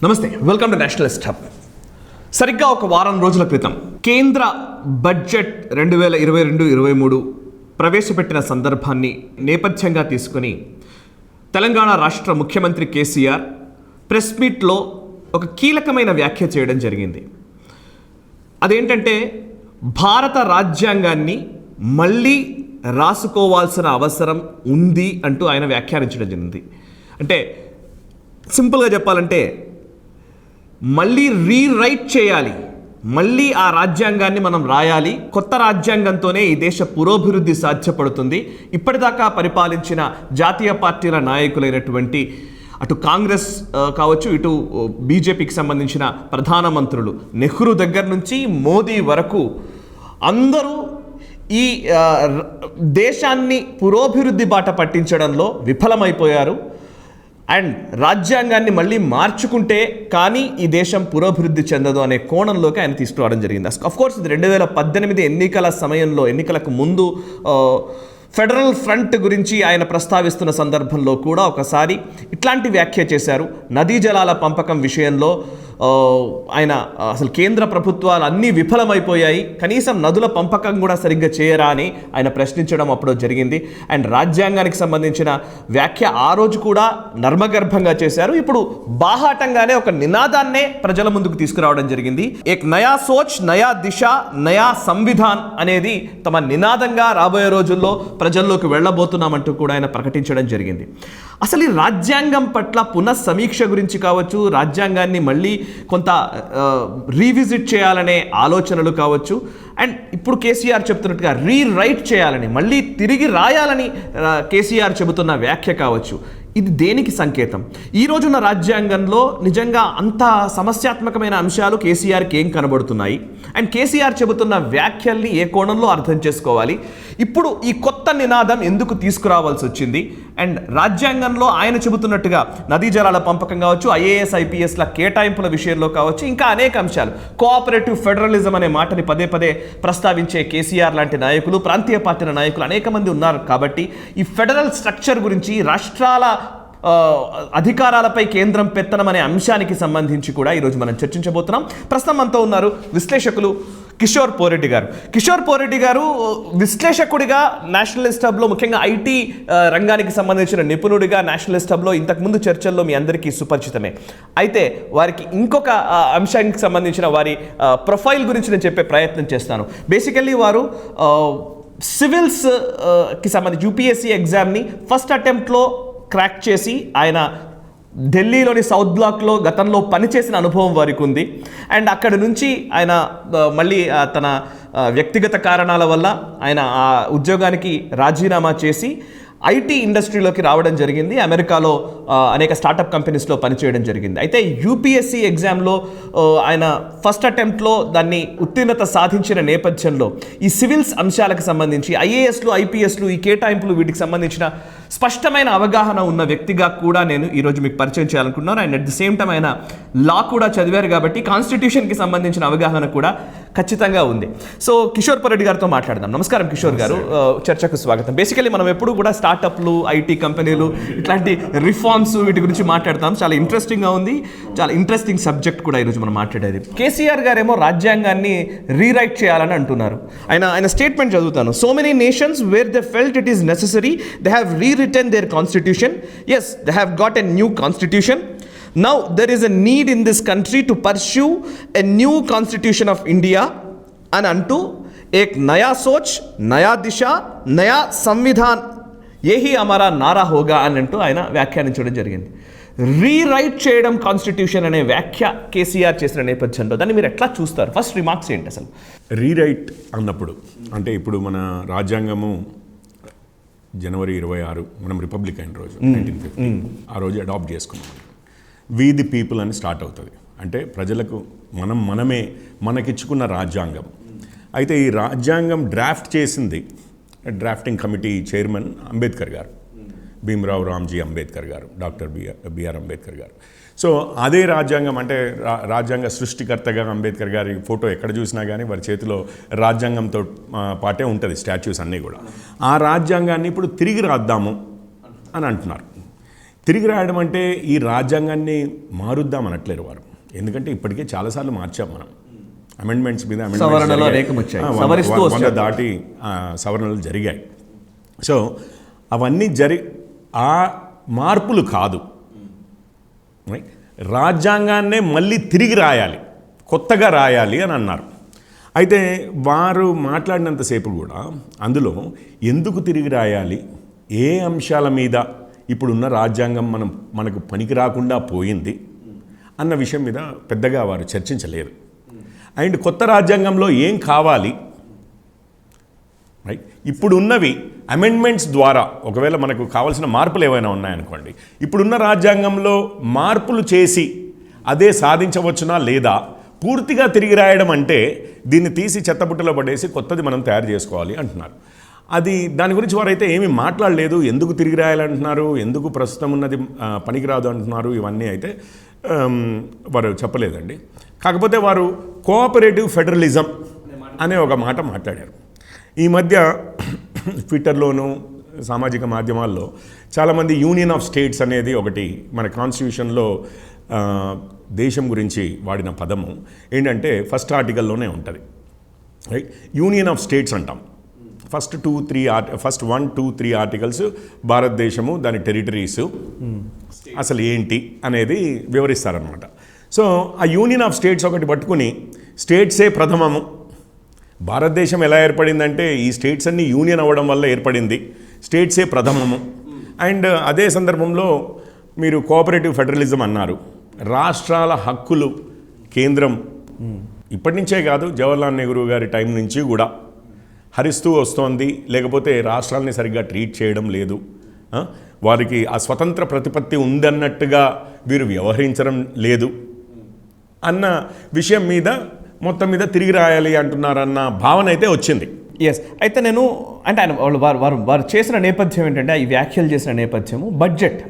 నమస్తే, welcome to Nationalist hub. సరిగ్గా ఒక వారం రోజుల క్రితం కేంద్ర బడ్జెట్ 2022-23 ప్రవేశపెట్టిన సందర్భాన్ని నేపథ్యంగా తీసుకుని తెలంగాణ రాష్ట్ర ముఖ్యమంత్రి కేసీఆర్ ప్రెస్ మీట్లో ఒక కీలకమైన వ్యాఖ్య చేయడం జరిగింది. అదేంటంటే భారత రాజ్యాంగాన్ని మళ్ళీ రాసుకోవాల్సిన అవసరం ఉంది అంటూ ఆయన వ్యాఖ్యానించడం జరిగింది. అంటే సింపుల్గా చెప్పాలంటే మళ్ళీ రీరైట్ చేయాలి, మళ్ళీ ఆ రాజ్యాంగాన్ని మనం రాయాలి. కొత్త రాజ్యాంగంతోనే ఈ దేశ పురోభివృద్ధి సాధ్యపడుతుంది. ఇప్పటిదాకా పరిపాలించిన జాతీయ పార్టీల నాయకులైనటువంటి అటు కాంగ్రెస్ కావచ్చు, ఇటు బీజేపీకి సంబంధించిన ప్రధానమంత్రులు నెహ్రూ దగ్గర నుంచి మోదీ వరకు అందరూ ఈ దేశాన్ని పురోభివృద్ధి బాట పట్టించడంలో విఫలమైపోయారు. అండ్ రాజ్యాంగాన్ని మళ్ళీ మార్చుకుంటే కానీ ఈ దేశం పురోభివృద్ధి చెందదు అనే కోణంలోకి ఆయన తీసుకురావడం జరిగింది. అఫ్కోర్స్ ఇది 2018 ఎన్నికల సమయంలో, ఎన్నికలకు ముందు ఫెడరల్ ఫ్రంట్ గురించి ఆయన ప్రస్తావిస్తున్న సందర్భంలో కూడా ఒకసారి ఇట్లాంటి వ్యాఖ్య చేశారు. నదీ జలాల పంపకం విషయంలో ఆయన అసలు కేంద్ర ప్రభుత్వాలు అన్నీ విఫలమైపోయాయి, కనీసం నదుల పంపకం కూడా సరిగ్గా చేయరా అని ఆయన ప్రశ్నించడం అప్పుడు జరిగింది. అండ్ రాజ్యాంగానికి సంబంధించిన వ్యాఖ్య ఆ రోజు కూడా నర్మగర్భంగా చేశారు. ఇప్పుడు బాహాటంగానే ఒక నినాదాన్నే ప్రజల ముందుకు తీసుకురావడం జరిగింది. ఏక్ నయా సోచ్, నయా దిశ, నయా సంవిధాన్ అనేది తమ నినాదంగా రాబోయే రోజుల్లో ప్రజల్లోకి వెళ్ళబోతున్నామంటూ కూడా ఆయన ప్రకటించడం జరిగింది. అసలు ఈ రాజ్యాంగం పట్ల పునఃసమీక్ష గురించి కావచ్చు, రాజ్యాంగాన్ని మళ్ళీ కొంత రీవిజిట్ చేయాలనే ఆలోచనలు కావచ్చు, అండ్ ఇప్పుడు కేసీఆర్ చెబుతున్నట్టుగా రీరైట్ చేయాలని, మళ్ళీ తిరిగి రాయాలని కేసీఆర్ చెబుతున్న వ్యాఖ్య కావచ్చు, ఇది దేనికి సంకేతం? ఈ రోజున్న రాజ్యాంగంలో నిజంగా అంత సమస్యాత్మకమైన అంశాలు కేసీఆర్కి ఏం కనబడుతున్నాయి? అండ్ కేసీఆర్ చెబుతున్న వ్యాఖ్యల్ని ఏ కోణంలో అర్థం చేసుకోవాలి? ఇప్పుడు ఈ కొత్త నినాదం ఎందుకు తీసుకురావాల్సి వచ్చింది? అండ్ రాజ్యాంగంలో ఆయన చెబుతున్నట్టుగా నదీ జలాల పంపకం కావచ్చు, ఐఏఎస్ ఐపీఎస్ల కేటాయింపుల విషయంలో కావచ్చు, ఇంకా అనేక అంశాలు, కోఆపరేటివ్ ఫెడరలిజం అనే మాటని పదే పదే ప్రస్తావించే కేసీఆర్ లాంటి నాయకులు, ప్రాంతీయ పార్టీల నాయకులు అనేక మంది ఉన్నారు. కాబట్టి ఈ ఫెడరల్ స్ట్రక్చర్ గురించి, రాష్ట్రాల అధికారాలపై కేంద్రం పెత్తనం అనే అంశానికి సంబంధించి కూడా ఈరోజు మనం చర్చించబోతున్నాం. ప్రస్తుతం మనతో ఉన్నారు విశ్లేషకులు కిషోర్ పోరెడ్డి గారు. కిషోర్ పోరెడ్డి గారు విశ్లేషకుడిగా నేషనలిస్ట్ హబ్లో, ముఖ్యంగా ఐటీ రంగానికి సంబంధించిన నిపుణుడిగా నేషనలిస్ట్ హబ్లో ఇంతకుముందు చర్చల్లో మీ అందరికీ సుపరిచితమే. అయితే వారికి ఇంకొక అంశానికి సంబంధించిన వారి ప్రొఫైల్ గురించి నేను చెప్పే ప్రయత్నం చేస్తాను. బేసికల్లీ వారు సివిల్స్కి సంబంధించి యూపీఎస్సీ ఎగ్జామ్ని ఫస్ట్ అటెంప్ట్లో క్రాక్ చేసి ఆయన ఢిల్లీలోని సౌత్ బ్లాక్లో గతంలో పనిచేసిన అనుభవం వారికి ఉంది. అండ్ అక్కడి నుంచి ఆయన మళ్ళీ తన వ్యక్తిగత కారణాల వల్ల ఆయన ఆ ఉద్యోగానికి రాజీనామా చేసి ఐటీ ఇండస్ట్రీలోకి రావడం జరిగింది. అమెరికాలో అనేక స్టార్టప్ కంపెనీస్లో పనిచేయడం జరిగింది. అయితే యూపీఎస్సీ ఎగ్జామ్లో ఆయన ఫస్ట్ అటెంప్ట్లో దాన్ని ఉత్తీర్ణత సాధించిన నేపథ్యంలో ఈ సివిల్స్ అంశాలకు సంబంధించి ఐఏఎస్లు, ఐపీఎస్లు, ఈ కేటాయింపులు, వీటికి సంబంధించిన స్పష్టమైన అవగాహన ఉన్న వ్యక్తిగా కూడా నేను ఈరోజు మీకు పరిచయం చేయాలనుకున్నాను. And at the same time ఆయన లా కూడా చదివారు కాబట్టి కాన్స్టిట్యూషన్కి సంబంధించిన అవగాహన కూడా ఖచ్చితంగా ఉంది. సో కిషోర్ పోరెడ్డి గారితో మాట్లాడదాం. నమస్కారం కిషోర్ గారు, చర్చకు స్వాగతం. బేసికలీ మనం ఎప్పుడు కూడా స్టార్టప్లు, ఐటీ కంపెనీలు, ఇట్లాంటి రిఫార్మ్స్, వీటి గురించి మాట్లాడతాం. చాలా ఇంట్రెస్టింగ్గా ఉంది, చాలా ఇంట్రెస్టింగ్ సబ్జెక్ట్ కూడా ఈరోజు మనం మాట్లాడేది. కేసీఆర్ గారేమో రాజ్యాంగాన్ని రీరైట్ చేయాలని అంటున్నారు. ఆయన స్టేట్మెంట్ చదువుతాను. So many nations where they felt it is necessary they have rewritten their constitution. Yes, they have got a new constitution. Now there is a need in this country to pursue a new constitution of India and antu ek naya soch, naya disha, naya సంవిధాన్ యహీ హమారా నారా హోగా అని అంటూ ఆయన వ్యాఖ్యానించడం జరిగింది. Rewrite చేయడం constitution అనే వ్యాఖ్య కేసీఆర్ చేసిన నేపథ్యంలో దాన్ని మీరు ఎట్లా చూస్తారు? ఫస్ట్ రిమార్క్స్ ఏంటి అసలు? రీరైట్ అన్నప్పుడు అంటే ఇప్పుడు మన రాజ్యాంగము జనవరి 26 మనం రిపబ్లిక్ అయిన రోజు 1950 ఆ రోజు అడాప్ట్ చేసుకున్నాం. వి ది పీపుల్ అని స్టార్ట్ అవుతుంది. అంటే ప్రజలకు మనమే మనకిచ్చుకున్న రాజ్యాంగం. అయితే ఈ రాజ్యాంగం డ్రాఫ్ట్ చేసింది డ్రాఫ్టింగ్ కమిటీ చైర్మన్ అంబేద్కర్ గారు, భీమ్రావ్ రామ్జీ అంబేద్కర్ గారు, డాక్టర్ బిఆర్ అంబేద్కర్ గారు. సో అదే రాజ్యాంగం అంటే రాజ్యాంగ సృష్టికర్తగా అంబేద్కర్ గారి ఫోటో ఎక్కడ చూసినా కానీ వారి చేతిలో రాజ్యాంగంతో పాటే ఉంటుంది, స్టాచ్యూస్ అన్నీ కూడా. ఆ రాజ్యాంగాన్ని ఇప్పుడు తిరిగి రాద్దాము అని అంటున్నారు. తిరిగి రాయడం అంటే ఈ రాజ్యాంగాన్ని మారుద్దాం అనట్లేరు వారు. ఎందుకంటే ఇప్పటికే చాలాసార్లు మార్చాం మనం అమెండ్మెంట్స్ మీద. సవరణలో రేఖం వచ్చాయి, సవరిస్తూ 100 దాటి సవరణలు జరిగాయి. సో అవన్నీ ఆ మార్పులు కాదు, రాజ్యాంగాన్నే మళ్ళీ తిరిగి రాయాలి, కొత్తగా రాయాలి అని అన్నారు. అయితే వారు మాట్లాడినంతసేపు కూడా అందులో ఎందుకు తిరిగి రాయాలి, ఏ అంశాల మీద ఇప్పుడున్న రాజ్యాంగం మనకు పనికి రాకుండా పోయింది అన్న విషయం మీద పెద్దగా వారు చర్చించలేరు. అండ్ కొత్త రాజ్యాంగంలో ఏం కావాలి, రైట్, ఇప్పుడున్నవి అమెండ్మెంట్స్ ద్వారా ఒకవేళ మనకు కావాల్సిన మార్పులు ఏవైనా ఉన్నాయనుకోండి, ఇప్పుడున్న రాజ్యాంగంలో మార్పులు చేసి అదే సాధించవచ్చునా లేదా, పూర్తిగా తిరిగి రాయడం అంటే దీన్ని తీసి చెత్తబుట్టలో పడేసి కొత్తది మనం తయారు చేసుకోవాలి అంటున్నారు. దాని గురించి వారైతే ఏమీ మాట్లాడలేదు. ఎందుకు తిరిగి రాయాలంటున్నారు, ఎందుకు ప్రస్తుతం ఉన్నది పనికిరాదు అంటున్నారు, ఇవన్నీ అయితే వారు చెప్పలేదండి. కాకపోతే వారు కోఆపరేటివ్ ఫెడరలిజం అనే ఒక మాట మాట్లాడారు. ఈ మధ్య ట్విట్టర్లోనూ సామాజిక మాధ్యమాల్లో చాలామంది యూనియన్ ఆఫ్ స్టేట్స్ అనేది ఒకటి మన కాన్స్టిట్యూషన్లో దేశం గురించి వాడిన పదము ఏంటంటే ఫస్ట్ ఆర్టికల్లోనే ఉంటుంది, రైట్. యూనియన్ ఆఫ్ స్టేట్స్ అంటాం. ఫస్ట్ 1, 2, 3 ఆర్టికల్స్ భారతదేశము, దాని టెరిటరీసు అసలు ఏంటి అనేది వివరిస్తారనమాట. సో ఆ యూనియన్ ఆఫ్ స్టేట్స్ ఒకటి పట్టుకుని స్టేట్సే ప్రథమము, భారతదేశం ఎలా ఏర్పడిందంటే ఈ స్టేట్స్ అన్నీ యూనియన్ అవ్వడం వల్ల ఏర్పడింది, స్టేట్సే ప్రథమము. అండ్ అదే సందర్భంలో మీరు కోఆపరేటివ్ ఫెడరలిజం అన్నారు. రాష్ట్రాల హక్కులు కేంద్రం ఇప్పటి నుంచే కాదు, జవహర్లాల్ నెహ్రూ గారి టైం నుంచి కూడా హరిస్తూ వస్తోంది. లేకపోతే రాష్ట్రాలని సరిగ్గా ట్రీట్ చేయడం లేదు, వారికి ఆ స్వతంత్ర ప్రతిపత్తి ఉందన్నట్టుగా వీరు వ్యవహరించడం లేదు అన్న విషయం మీద మొత్తం మీద తిరిగి రాయాలి అంటున్నారన్న భావన అయితే వచ్చింది. ఎస్. అయితే నేను అంటే ఆయన వారు చేసిన నేపథ్యం ఏంటంటే, ఈ వ్యాఖ్యలు చేసిన నేపథ్యము బడ్జెట్.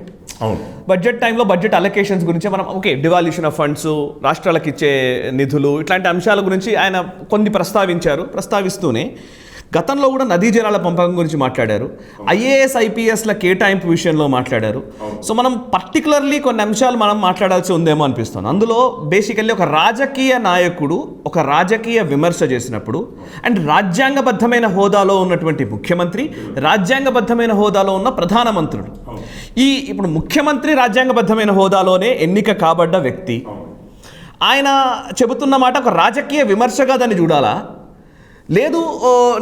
అవును, బడ్జెట్ టైంలో బడ్జెట్ అలొకేషన్స్ గురించి మనం డివాల్యూషన్ ఆఫ్ ఫండ్స్, రాష్ట్రాలకు ఇచ్చే నిధులు, ఇట్లాంటి అంశాల గురించి ఆయన కొన్ని ప్రస్తావిస్తూనే గతంలో కూడా నదీ జలాల పంపకం గురించి మాట్లాడారు, ఐఏఎస్ ఐపీఎస్ల కేటాయింపు విషయంలో మాట్లాడారు. సో మనం పర్టికులర్లీ కొన్ని అంశాలు మనం మాట్లాడాల్సి ఉందేమో అనిపిస్తుంది. అందులో బేసికల్లీ ఒక రాజకీయ నాయకుడు ఒక రాజకీయ విమర్శ చేసినప్పుడు అండ్ రాజ్యాంగబద్ధమైన హోదాలో ఉన్నటువంటి ముఖ్యమంత్రి, రాజ్యాంగబద్ధమైన హోదాలో ఉన్న ప్రధానమంత్రులు, ఇప్పుడు ముఖ్యమంత్రి రాజ్యాంగబద్ధమైన హోదాలోనే ఎన్నిక కాబడ్డ వ్యక్తి, ఆయన చెబుతున్న మాట ఒక రాజకీయ విమర్శగా దాన్ని చూడాలా, లేదు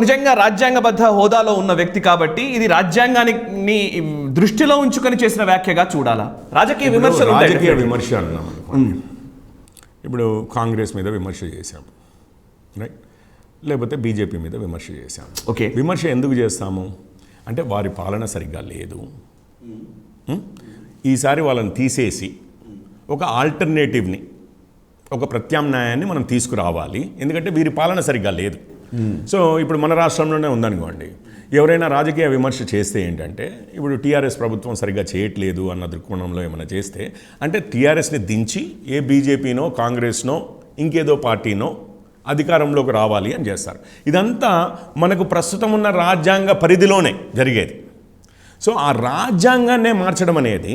నిజంగా రాజ్యాంగబద్ధ హోదాలో ఉన్న వ్యక్తి కాబట్టి ఇది రాజ్యాంగాన్ని దృష్టిలో ఉంచుకొని చేసిన వ్యాఖ్యగా చూడాలా? రాజకీయ విమర్శ అన్నాం. ఇప్పుడు కాంగ్రెస్ మీద విమర్శ చేశాం, రైట్, లేకపోతే బీజేపీ మీద విమర్శ చేశాం. ఓకే, విమర్శ ఎందుకు చేస్తాము అంటే వారి పాలన సరిగ్గా లేదు, ఈసారి వాళ్ళని తీసేసి ఒక ఆల్టర్నేటివ్ని, ఒక ప్రత్యామ్నాయాన్ని మనం తీసుకురావాలి, ఎందుకంటే వీరి పాలన సరిగ్గా లేదు. సో ఇప్పుడు మన రాష్ట్రంలోనే ఉందనుకోండి, ఎవరైనా రాజకీయ విమర్శ చేస్తే ఏంటంటే, ఇప్పుడు టీఆర్ఎస్ ప్రభుత్వం సరిగ్గా చేయట్లేదు అన్న దృక్కోణంలో ఏమైనా చేస్తే అంటే టీఆర్ఎస్ని దించి ఏ బీజేపీనో కాంగ్రెస్నో ఇంకేదో పార్టీనో అధికారంలోకి రావాలి అని చేస్తారు. ఇదంతా మనకు ప్రస్తుతం ఉన్న రాజ్యాంగ పరిధిలోనే జరిగేది. సో ఆ రాజ్యాంగాన్నే మార్చడం అనేది,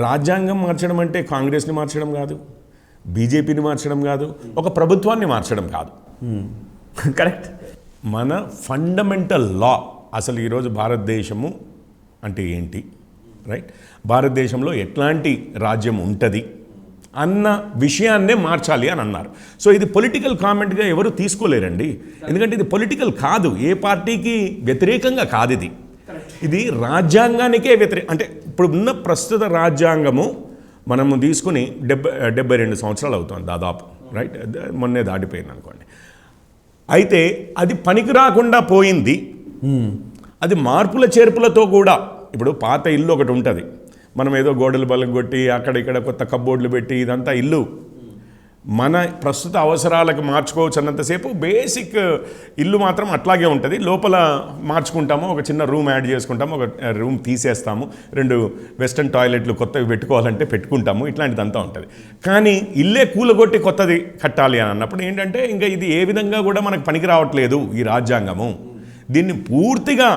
రాజ్యాంగం మార్చడం అంటే కాంగ్రెస్ని మార్చడం కాదు, బీజేపీని మార్చడం కాదు, ఒక ప్రభుత్వాన్ని మార్చడం కాదు. కరెక్ట్. మన ఫండమెంటల్ లా, అసలు ఈరోజు భారతదేశము అంటే ఏంటి, రైట్, భారతదేశంలో ఎట్లాంటి రాజ్యం ఉంటుంది అన్న విషయాన్నే మార్చాలి అని అన్నారు. సో ఇది పొలిటికల్ కామెంట్గా ఎవరు తీసుకోలేరండి, ఎందుకంటే ఇది పొలిటికల్ కాదు, ఏ పార్టీకి వ్యతిరేకంగా కాదు, ఇది రాజ్యాంగానికే అంటే ఇప్పుడు ఉన్న ప్రస్తుత రాజ్యాంగము మనము తీసుకుని 72 సంవత్సరాలు అవుతుంది దాదాపు, రైట్, మొన్నే దాటిపోయింది అనుకోండి. అయితే అది పనికి రాకుండా పోయింది, అది మార్పుల చేర్పులతో కూడా. ఇప్పుడు పాత ఇల్లు ఒకటి ఉంటుంది, మనం ఏదో గోడలు బలగొట్టి అక్కడ ఇక్కడ కొత్త కబ్బోర్డులు పెట్టి ఇదంతా ఇల్లు మన ప్రస్తుత అవసరాలకు మార్చుకోవచ్చు అన్నంతసేపు బేసిక్ ఇల్లు మాత్రం అట్లాగే ఉంటుంది. లోపల మార్చుకుంటాము, ఒక చిన్న రూమ్ యాడ్ చేసుకుంటాము, ఒక రూమ్ తీసేస్తాము, 2 వెస్టర్న్ టాయిలెట్లు కొత్తవి పెట్టుకోవాలంటే పెట్టుకుంటాము, ఇట్లాంటిదంతా ఉంటుంది. కానీ ఇల్లే కూలగొట్టి కొత్తది కట్టాలి అని అన్నప్పుడు ఏంటంటే ఇంకా ఇది ఏ విధంగా కూడా మనకు పనికి రావట్లేదు ఈ రాజ్యాంగము, దీన్ని పూర్తిగా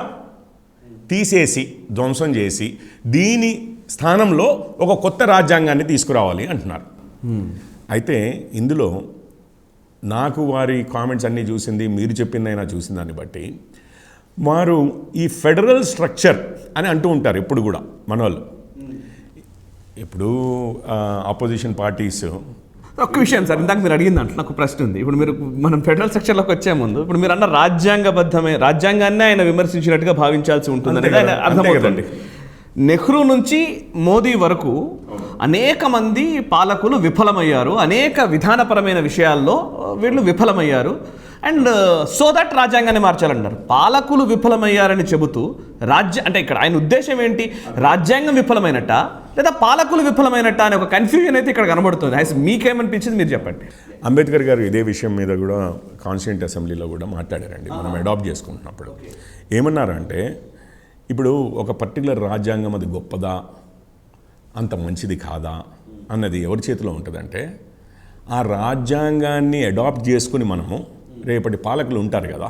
తీసేసి ధ్వంసం చేసి దీని స్థానంలో ఒక కొత్త రాజ్యాంగాన్ని తీసుకురావాలి అంటున్నారు. అయితే ఇందులో నాకు వారి కామెంట్స్ అన్నీ చూసింది, మీరు చెప్పిందైనా చూసిన దాన్ని బట్టి వారు ఈ ఫెడరల్ స్ట్రక్చర్ అని అంటూ ఉంటారు ఎప్పుడు కూడా మన వాళ్ళు. ఇప్పుడు ఆపోజిషన్ పార్టీస్ ఒక్క విషయం సార్, ఇందాక మీరు అడిగిన దాంట్లో నాకు ప్రశ్న ఉంది. ఇప్పుడు మీరు మనం ఫెడరల్ సెక్షన్లోకి వచ్చే ముందు ఇప్పుడు మీరు అన్న రాజ్యాంగాన్ని ఆయన విమర్శించినట్టుగా భావించాల్సి ఉంటుంది అనేది ఆయన అర్థమవుతుంది. నెహ్రూ నుంచి మోదీ వరకు అనేక మంది పాలకులు విఫలమయ్యారు, అనేక విధానపరమైన విషయాల్లో వీళ్ళు విఫలమయ్యారు. అండ్ సో దట్ రాజ్యాంగాన్ని మార్చాలన్నారు. పాలకులు విఫలమయ్యారని చెబుతూ అంటే ఇక్కడ ఆయన ఉద్దేశం ఏంటి? రాజ్యాంగం విఫలమైనట్ట లేదా పాలకులు విఫలమైనట్ట అనే ఒక కన్ఫ్యూజన్ అయితే ఇక్కడ కనబడుతుంది. మీకేమనిపించింది మీరు చెప్పండి. అంబేద్కర్ గారు ఇదే విషయం మీద కూడా కాన్స్టిట్యూంట్ అసెంబ్లీలో కూడా మాట్లాడారండి. మనం అడాప్ట్ చేసుకుంటున్నప్పుడు ఏమన్నారంటే, ఇప్పుడు ఒక పర్టికులర్ రాజ్యాంగం అది గొప్పదా, అంత మంచిది కాదా అన్నది ఎవరి చేతిలో ఉంటుందంటే, ఆ రాజ్యాంగాన్ని అడాప్ట్ చేసుకుని మనము రేపటి పాలకులు ఉంటారు కదా,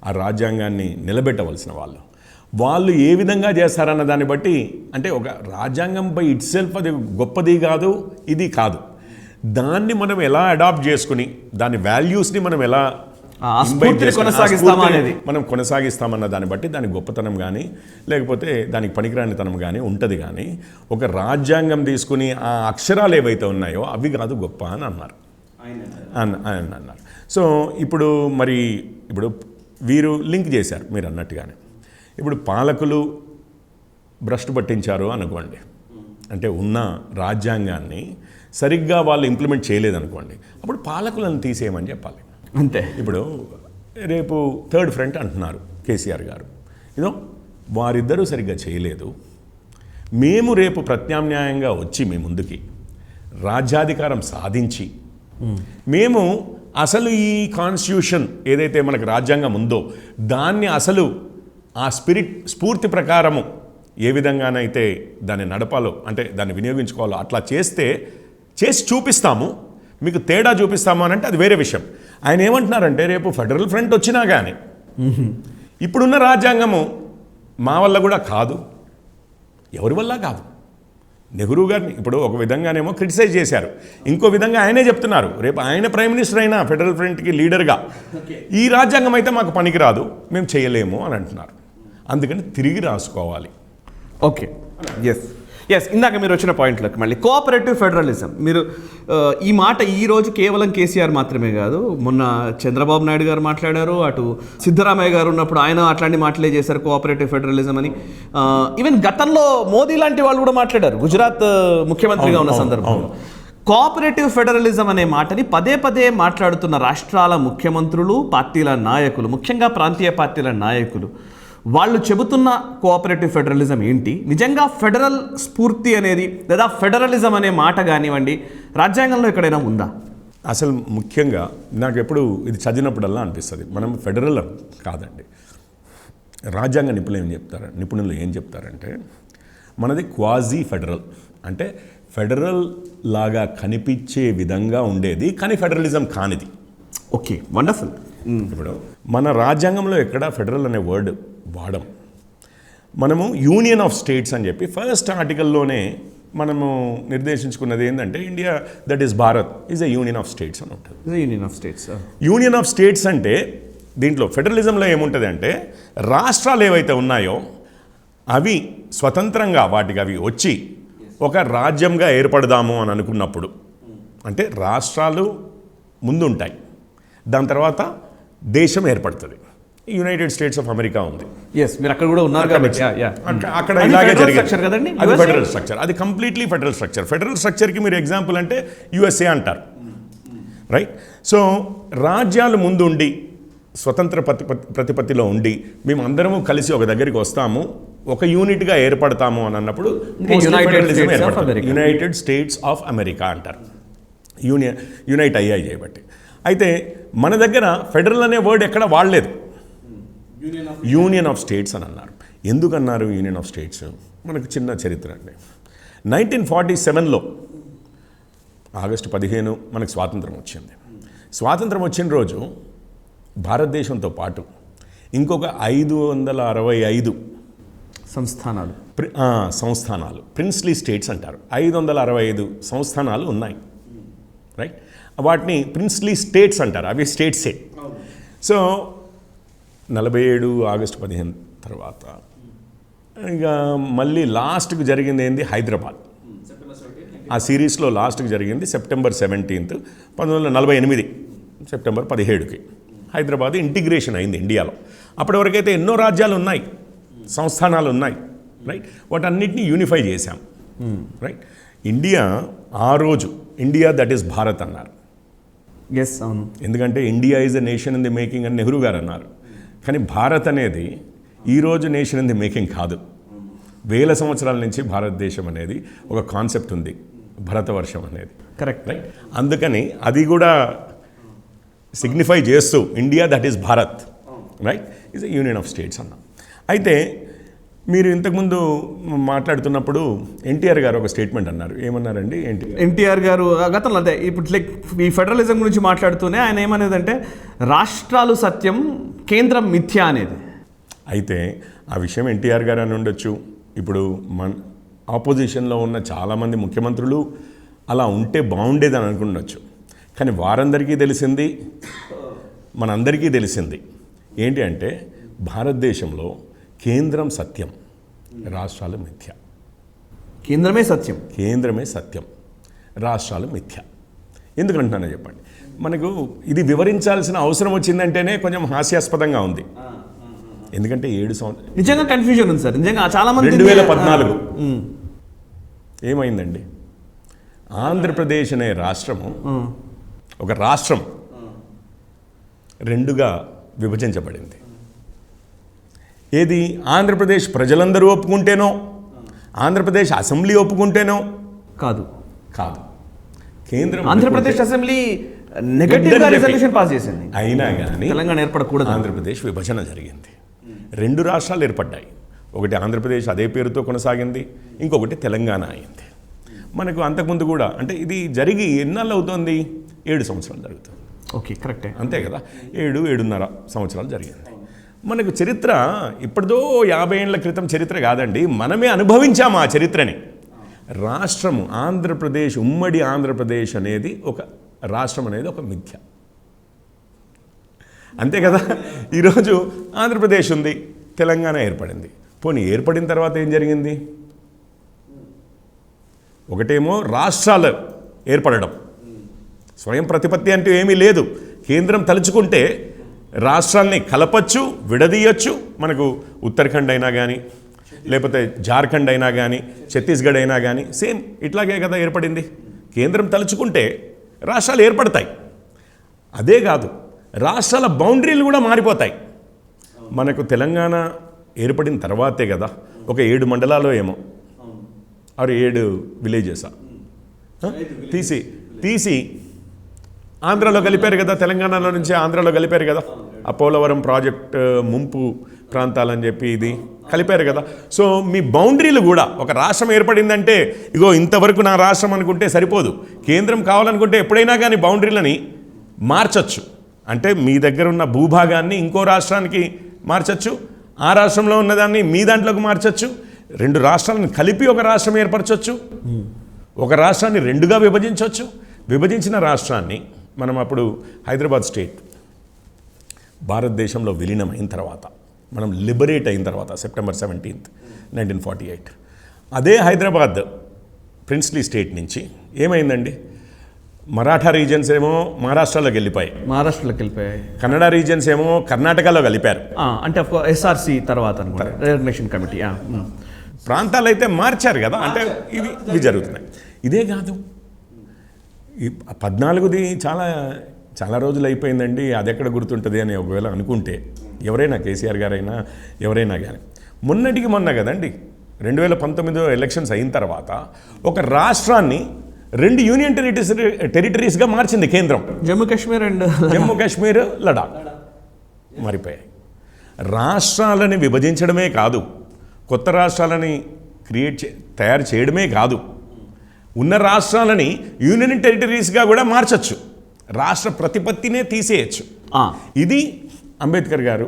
ఆ రాజ్యాంగాన్ని నిలబెట్టవలసిన వాళ్ళు ఏ విధంగా చేస్తారన్న దాన్ని బట్టి, అంటే ఒక రాజ్యాంగం బై ఇట్ సెల్ఫ్ అది గొప్పది కాదు, ఇది కాదు, దాన్ని మనం ఎలా అడాప్ట్ చేసుకుని దాని వాల్యూస్ని మనం ఎలా మనం కొనసాగిస్తామన్న దాన్ని బట్టి దాని గొప్పతనం కానీ లేకపోతే దానికి పనికిరానితనం కానీ ఉంటుంది. కానీ ఒక రాజ్యాంగం తీసుకుని ఆ అక్షరాలు ఏవైతే ఉన్నాయో అవి కాదు గొప్ప అని అన్నారు. సో ఇప్పుడు వీరు లింక్ చేశారు మీరు అన్నట్టుగానే. ఇప్పుడు పాలకులు భ్రష్టు పట్టించారు అనుకోండి, అంటే ఉన్న రాజ్యాంగాన్ని సరిగ్గా వాళ్ళు ఇంప్లిమెంట్ చేయలేదనుకోండి, అప్పుడు పాలకులను తీసేయమని చెప్పాలి. అంతే. ఇప్పుడు రేపు థర్డ్ ఫ్రంట్ అంటున్నారు కేసీఆర్ గారు, వారిద్దరూ సరిగ్గా చేయలేదు, మేము రేపు ప్రత్యామ్నాయంగా వచ్చి మీ ముందుకి రాజ్యాధికారం సాధించి మేము అసలు ఈ కాన్స్టిట్యూషన్ ఏదైతే మనకు రాజ్యాంగం ఉందో దాన్ని అసలు ఆ స్ఫూర్తి ప్రకారము ఏ విధంగానైతే దాన్ని నడపాలో, అంటే దాన్ని వినియోగించుకోవాలో అట్లా చేసి చూపిస్తాము, మీకు తేడా చూపిస్తాము అని అంటే అది వేరే విషయం. ఆయన ఏమంటున్నారంటే, రేపు ఫెడరల్ ఫ్రంట్ వచ్చినా కానీ ఇప్పుడున్న రాజ్యాంగము మా వల్ల కూడా కాదు, ఎవరి వల్ల కాదు. నెహ్రూ గారిని ఇప్పుడు ఒక విధంగానేమో క్రిటిసైజ్ చేశారు, ఇంకో విధంగా ఆయనే చెప్తున్నారు, రేపు ఆయన ప్రైమ్ మినిస్టర్ అయినా ఫెడరల్ ఫ్రంట్కి లీడర్గా ఈ రాజ్యాంగం అయితే మాకు పనికిరాదు, మేము చేయలేము అని అంటున్నారు. అందుకని తిరిగి రాసుకోవాలి. ఓకే, ఎస్ ఇందాక మీరు వచ్చిన పాయింట్లోకి మళ్ళీ కోఆపరేటివ్ ఫెడరలిజం, మీరు ఈ మాట ఈరోజు కేవలం కేసీఆర్ మాత్రమే కాదు, మొన్న చంద్రబాబు నాయుడు గారు మాట్లాడారు, అటు సిద్ధరామయ్య గారు ఉన్నప్పుడు ఆయన అట్లాంటి మాటలే చేశారు కోఆపరేటివ్ ఫెడరలిజం అని. ఈవెన్ గతంలో మోదీ లాంటి వాళ్ళు కూడా మాట్లాడారు గుజరాత్ ముఖ్యమంత్రిగా ఉన్న సందర్భంలో. కోఆపరేటివ్ ఫెడరలిజం అనే మాటని పదే పదే మాట్లాడుతున్న రాష్ట్రాల ముఖ్యమంత్రులు, పార్టీల నాయకులు, ముఖ్యంగా ప్రాంతీయ పార్టీల నాయకులు, వాళ్ళు చెబుతున్న కోఆపరేటివ్ ఫెడరలిజం ఏంటి, నిజంగా ఫెడరల్ స్ఫూర్తి అనేది లేదా ఫెడరలిజం అనే మాట కానివ్వండి రాజ్యాంగంలో ఎక్కడైనా ఉందా? అసలు ముఖ్యంగా నాకు ఎప్పుడు ఇది చదివినప్పుడల్లా అనిపిస్తుంది, మనం ఫెడరల్ కాదండి. రాజ్యాంగ నిపుణులు ఏం చెప్తారంటే మనది క్వాజీ ఫెడరల్, అంటే ఫెడరల్ లాగా కనిపించే విధంగా ఉండేది కానీ ఫెడరలిజం కానిది. Okay, wonderful. ఇప్పుడు మన రాజ్యాంగంలో ఎక్కడ ఫెడరల్ అనే వర్డ్ వాడం. మనము యూనియన్ ఆఫ్ స్టేట్స్ అని చెప్పి ఫస్ట్ ఆర్టికల్లోనే మనము నిర్దేశించుకున్నది ఏంటంటే, India that is Bharat is a union of states అని ఉంటుంది. యూనియన్ ఆఫ్ స్టేట్స్ అంటే దీంట్లో ఫెడరలిజంలో ఏముంటుంది అంటే, రాష్ట్రాలు ఏవైతే ఉన్నాయో అవి స్వతంత్రంగా వాటికి అవి వచ్చి ఒక రాజ్యంగా ఏర్పడదాము అని అనుకున్నప్పుడు, అంటే రాష్ట్రాలు ముందుంటాయి, దాని తర్వాత దేశం ఏర్పడుతుంది. యునైటెడ్ స్టేట్స్ ఆఫ్ అమెరికా ఉంది. మీరు అక్కడ కూడా ఉన్నారు కాబట్టి అక్కడ ఇలాగే జరిగింది. అది ఫెడరల్ స్ట్రక్చర్, అది కంప్లీట్లీ ఫెడరల్ స్ట్రక్చర్. ఫెడరల్ స్ట్రక్చర్కి మీరు ఎగ్జాంపుల్ అంటే యుఎస్ఏ అంటారు, రైట్? సో రాజ్యాలు ముందుండి స్వతంత్ర ప్రతిపత్తిలో ఉండి మేము అందరము కలిసి ఒక దగ్గరికి వస్తాము, ఒక యూనిట్గా ఏర్పడతాము అని అన్నప్పుడు యునైటెడ్ స్టేట్స్ ఆఫ్ అమెరికా అంటారు. యునైట్ అయ్యాయి చేయబట్టి. అయితే మన దగ్గర ఫెడరల్ అనే వర్డ్ ఎక్కడ వాడలేదు, యూనియన్ ఆఫ్ స్టేట్స్ అని అన్నారు. ఎందుకన్నారు యూనియన్ ఆఫ్ స్టేట్స్? మనకు చిన్న చరిత్ర అండి. 1947లో ఆగస్టు 15 మనకు స్వాతంత్రం వచ్చింది. స్వాతంత్రం వచ్చిన రోజు భారతదేశంతో పాటు ఇంకొక 565 సంస్థానాలు సంస్థానాలు ప్రిన్స్లీ స్టేట్స్ అంటారు. 565 సంస్థానాలు ఉన్నాయి, రైట్. వాటిని ప్రిన్స్లీ స్టేట్స్ అంటారు, అవి స్టేట్సే. సో 47 ఆగస్టు 15 తర్వాత ఇక మళ్ళీ లాస్ట్కి జరిగింది ఏంది, హైదరాబాద్. ఆ సిరీస్లో లాస్ట్కి జరిగింది సెప్టెంబర్ 17, 1948 సెప్టెంబర్ 17కి హైదరాబాద్ ఇంటిగ్రేషన్ అయింది ఇండియాలో. అప్పటి వరకైతే ఎన్నో రాజ్యాలు ఉన్నాయి, సంస్థానాలు ఉన్నాయి, రైట్. వాటన్నిటిని యూనిఫై చేశాం, రైట్. ఇండియా ఆ రోజు ఇండియా దట్ ఈస్ భారత్ అన్నారు. ఎస్, అవును. ఎందుకంటే India is a nation in the making అని నెహ్రూ గారు అన్నారు. కానీ భారత్ అనేది ఈరోజు నేషన్ ఇన్ ది మేకింగ్ కాదు. వేల సంవత్సరాల నుంచి భారతదేశం అనేది ఒక కాన్సెప్ట్ ఉంది, భరతవర్షం అనేది. Correct, right. అందుకని అది కూడా సిగ్నిఫై చేస్తూ India that is Bharat, right, is a union of states అన్నాం. అయితే మీరు ఇంతకుముందు మాట్లాడుతున్నప్పుడు ఎన్టీఆర్ గారు ఒక స్టేట్మెంట్ అన్నారు. ఏమన్నారండి ఎన్టీఆర్ గారు? గతంలో అదే ఇప్పుడు లైక్ ఈ ఫెడరలిజం గురించి మాట్లాడుతూనే ఆయన ఏమనేదంటే రాష్ట్రాలు సత్యం, కేంద్రం మిథ్య అనేది. అయితే ఆ విషయం ఎన్టీఆర్ గారు అని ఉండొచ్చు. ఇప్పుడు ఆపోజిషన్లో ఉన్న చాలామంది ముఖ్యమంత్రులు అలా ఉంటే బాగుండేదని అనుకుండొచ్చు. కానీ వారందరికీ తెలిసింది, మనందరికీ తెలిసింది ఏంటి అంటే భారతదేశంలో కేంద్రం సత్యం, రాష్ట్రాలు మిథ్య. కేంద్రమే సత్యం, కేంద్రమే సత్యం, రాష్ట్రాలు మిథ్య. ఎందుకంటున్నానో చెప్పండి. మనకు ఇది వివరించాల్సిన అవసరం వచ్చిందంటేనే కొంచెం హాస్యాస్పదంగా ఉంది. ఎందుకంటే 7 సంవత్సరాలు నిజంగా కన్ఫ్యూజన్ ఉంది సార్. నిజంగా చాలా మంది 2014 ఏమైందండి, ఆంధ్రప్రదేశ్ అనే రాష్ట్రము, ఒక రాష్ట్రం రెండుగా విభజించబడింది. ఏది ఆంధ్రప్రదేశ్ ప్రజలందరూ ఒప్పుకుంటేనో, ఆంధ్రప్రదేశ్ అసెంబ్లీ ఒప్పుకుంటేనో కాదు. కేంద్రం Andhra Pradesh assembly negative resolution pass చేసింది. అయినా కానీ తెలంగాణ ఏర్పడకూడదు. ఆంధ్రప్రదేశ్ విభజన జరిగింది. 2 రాష్ట్రాలు ఏర్పడ్డాయి. ఒకటి ఆంధ్రప్రదేశ్ అదే పేరుతో కొనసాగింది, ఇంకొకటి తెలంగాణ అయింది. మనకు అంతకుముందు కూడా అంటే ఇది జరిగి ఎన్నాళ్ళు అవుతుంది, 7 సంవత్సరాలు జరుగుతుంది. ఓకే, కరెక్టే, అంతే కదా. 7.5 సంవత్సరాలు జరిగింది. మనకు చరిత్ర ఇప్పటిదో 50 ఏళ్ల క్రితం చరిత్ర కాదండి, మనమే అనుభవించాము ఆ చరిత్రని. రాష్ట్రము ఆంధ్రప్రదేశ్, ఉమ్మడి ఆంధ్రప్రదేశ్ అనేది ఒక రాష్ట్రం అనేది ఒక మిథ్య, అంతే కదా. ఈరోజు ఆంధ్రప్రదేశ్ ఉంది, తెలంగాణ ఏర్పడింది. పోనీ ఏర్పడిన తర్వాత ఏం జరిగింది? ఒకటేమో రాష్ట్రాలు ఏర్పడడం, స్వయం ప్రతిపత్తి అంటూ ఏమీ లేదు. కేంద్రం తలుచుకుంటే రాష్ట్రాల్ని కలపచ్చు, విడదీయచ్చు. మనకు ఉత్తరాఖండ్ అయినా కానీ, లేకపోతే జార్ఖండ్ అయినా కానీ, ఛత్తీస్గఢ్ అయినా కానీ సేమ్ ఇట్లాగే కదా ఏర్పడింది. కేంద్రం తలుచుకుంటే రాష్ట్రాలు ఏర్పడతాయి. అదే కాదు, రాష్ట్రాల బౌండరీలు కూడా మారిపోతాయి. మనకు తెలంగాణ ఏర్పడిన తర్వాతే కదా ఒక 7 మండలాలు ఏమో, ఆరు 7 విలేజెసా తీసి ఆంధ్రాలో కలిపారు కదా, తెలంగాణలో నుంచి ఆంధ్రాలో కలిపారు కదా. ఆ పోలవరం ప్రాజెక్ట్ ముంపు ప్రాంతాలని చెప్పి ఇది కలిపారు కదా. సో మీ బౌండరీలు కూడా, ఒక రాష్ట్రం ఏర్పడిందంటే ఇగో ఇంతవరకు నా రాష్ట్రం అనుకుంటే సరిపోదు. కేంద్రం కావాలనుకుంటే ఎప్పుడైనా కానీ బౌండరీలని మార్చచ్చు. అంటే మీ దగ్గర ఉన్న భూభాగాన్ని ఇంకో రాష్ట్రానికి మార్చచ్చు, ఆ రాష్ట్రంలో ఉన్నదాన్ని మీ దాంట్లోకి మార్చచ్చు. 2 రాష్ట్రాలను కలిపి ఒక రాష్ట్రం ఏర్పరచవచ్చు, ఒక రాష్ట్రాన్ని 2గా విభజించవచ్చు. విభజించిన రాష్ట్రాన్ని మనం అప్పుడు హైదరాబాద్ స్టేట్ భారతదేశంలో విలీనమైన తర్వాత, మనం లిబరేట్ అయిన తర్వాత సెప్టెంబర్ 17, 1948 అదే హైదరాబాద్ ప్రిన్స్లీ స్టేట్ నుంచి ఏమైందండి, మరాఠా రీజన్స్ ఏమో మహారాష్ట్రలోకి వెళ్ళిపోయాయి, కన్నడ రీజన్స్ ఏమో కర్ణాటకలో కలిపారు. అంటే ఎస్ఆర్సి తర్వాత రికగ్నిషన్ కమిటీ ప్రాంతాలు అయితే మార్చారు కదా. అంటే ఇవి జరుగుతున్నాయి. ఇదే కాదు, ఈ 14ది చాలా రోజులు అయిపోయిందండి, అది ఎక్కడ గుర్తుంటుంది అని ఒకవేళ అనుకుంటే ఎవరైనా, కేసీఆర్ గారైనా ఎవరైనా కానీ, మొన్న కదండి 2019 ఎలక్షన్స్ అయిన తర్వాత ఒక రాష్ట్రాన్ని 2 యూనియన్ టెరిటరీస్గా మార్చింది కేంద్రం. జమ్మూ కాశ్మీర్, లడాక్ మారిపోయాయి. రాష్ట్రాలని విభజించడమే కాదు, కొత్త రాష్ట్రాలని తయారు చేయడమే కాదు, ఉన్న రాష్ట్రాలని యూనియన్ టెరిటరీస్గా కూడా మార్చచ్చు, రాష్ట్ర ప్రతిపత్తినే తీసేయచ్చు. ఇది అంబేద్కర్ గారు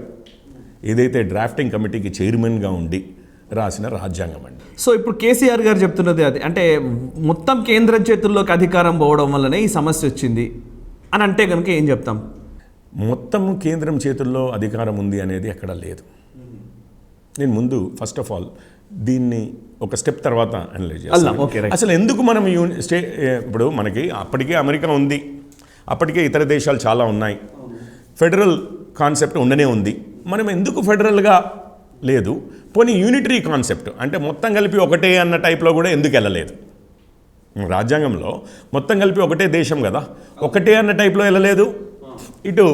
ఏదైతే డ్రాఫ్టింగ్ కమిటీకి చైర్మన్గా ఉండి రాసిన రాజ్యాంగం అండి. సో ఇప్పుడు కేసీఆర్ గారు చెప్తున్నది అది, అంటే మొత్తం కేంద్రం చేతుల్లోకి అధికారం పోవడం వల్లనే ఈ సమస్య వచ్చింది అని అంటే కనుక ఏం చెప్తాం? మొత్తం కేంద్రం చేతుల్లో అధికారం ఉంది అనేది ఎక్కడా లేదు. నేను ముందు ఫస్ట్ ఆఫ్ ఆల్ దీన్ని ఒక స్టెప్ తర్వాత అనలైజ్ చేస్తాను. అసలు ఎందుకు మనం ఇప్పుడు మనకి అప్పటికే అమెరికా ఉంది, అప్పటికే ఇతర దేశాలు చాలా ఉన్నాయి, ఫెడరల్ కాన్సెప్ట్ ఉండనే ఉంది. మనం ఎందుకు ఫెడరల్గా లేదు, పోనీ యూనిటరీ కాన్సెప్ట్ అంటే మొత్తం కలిపి ఒకటే అన్న టైప్లో కూడా ఎందుకు వెళ్ళలేదు? రాజ్యాంగంలో మొత్తం కలిపి ఒకటే దేశం కదా, ఒకటే అన్న టైప్లో వెళ్ళలేదు. ఇటు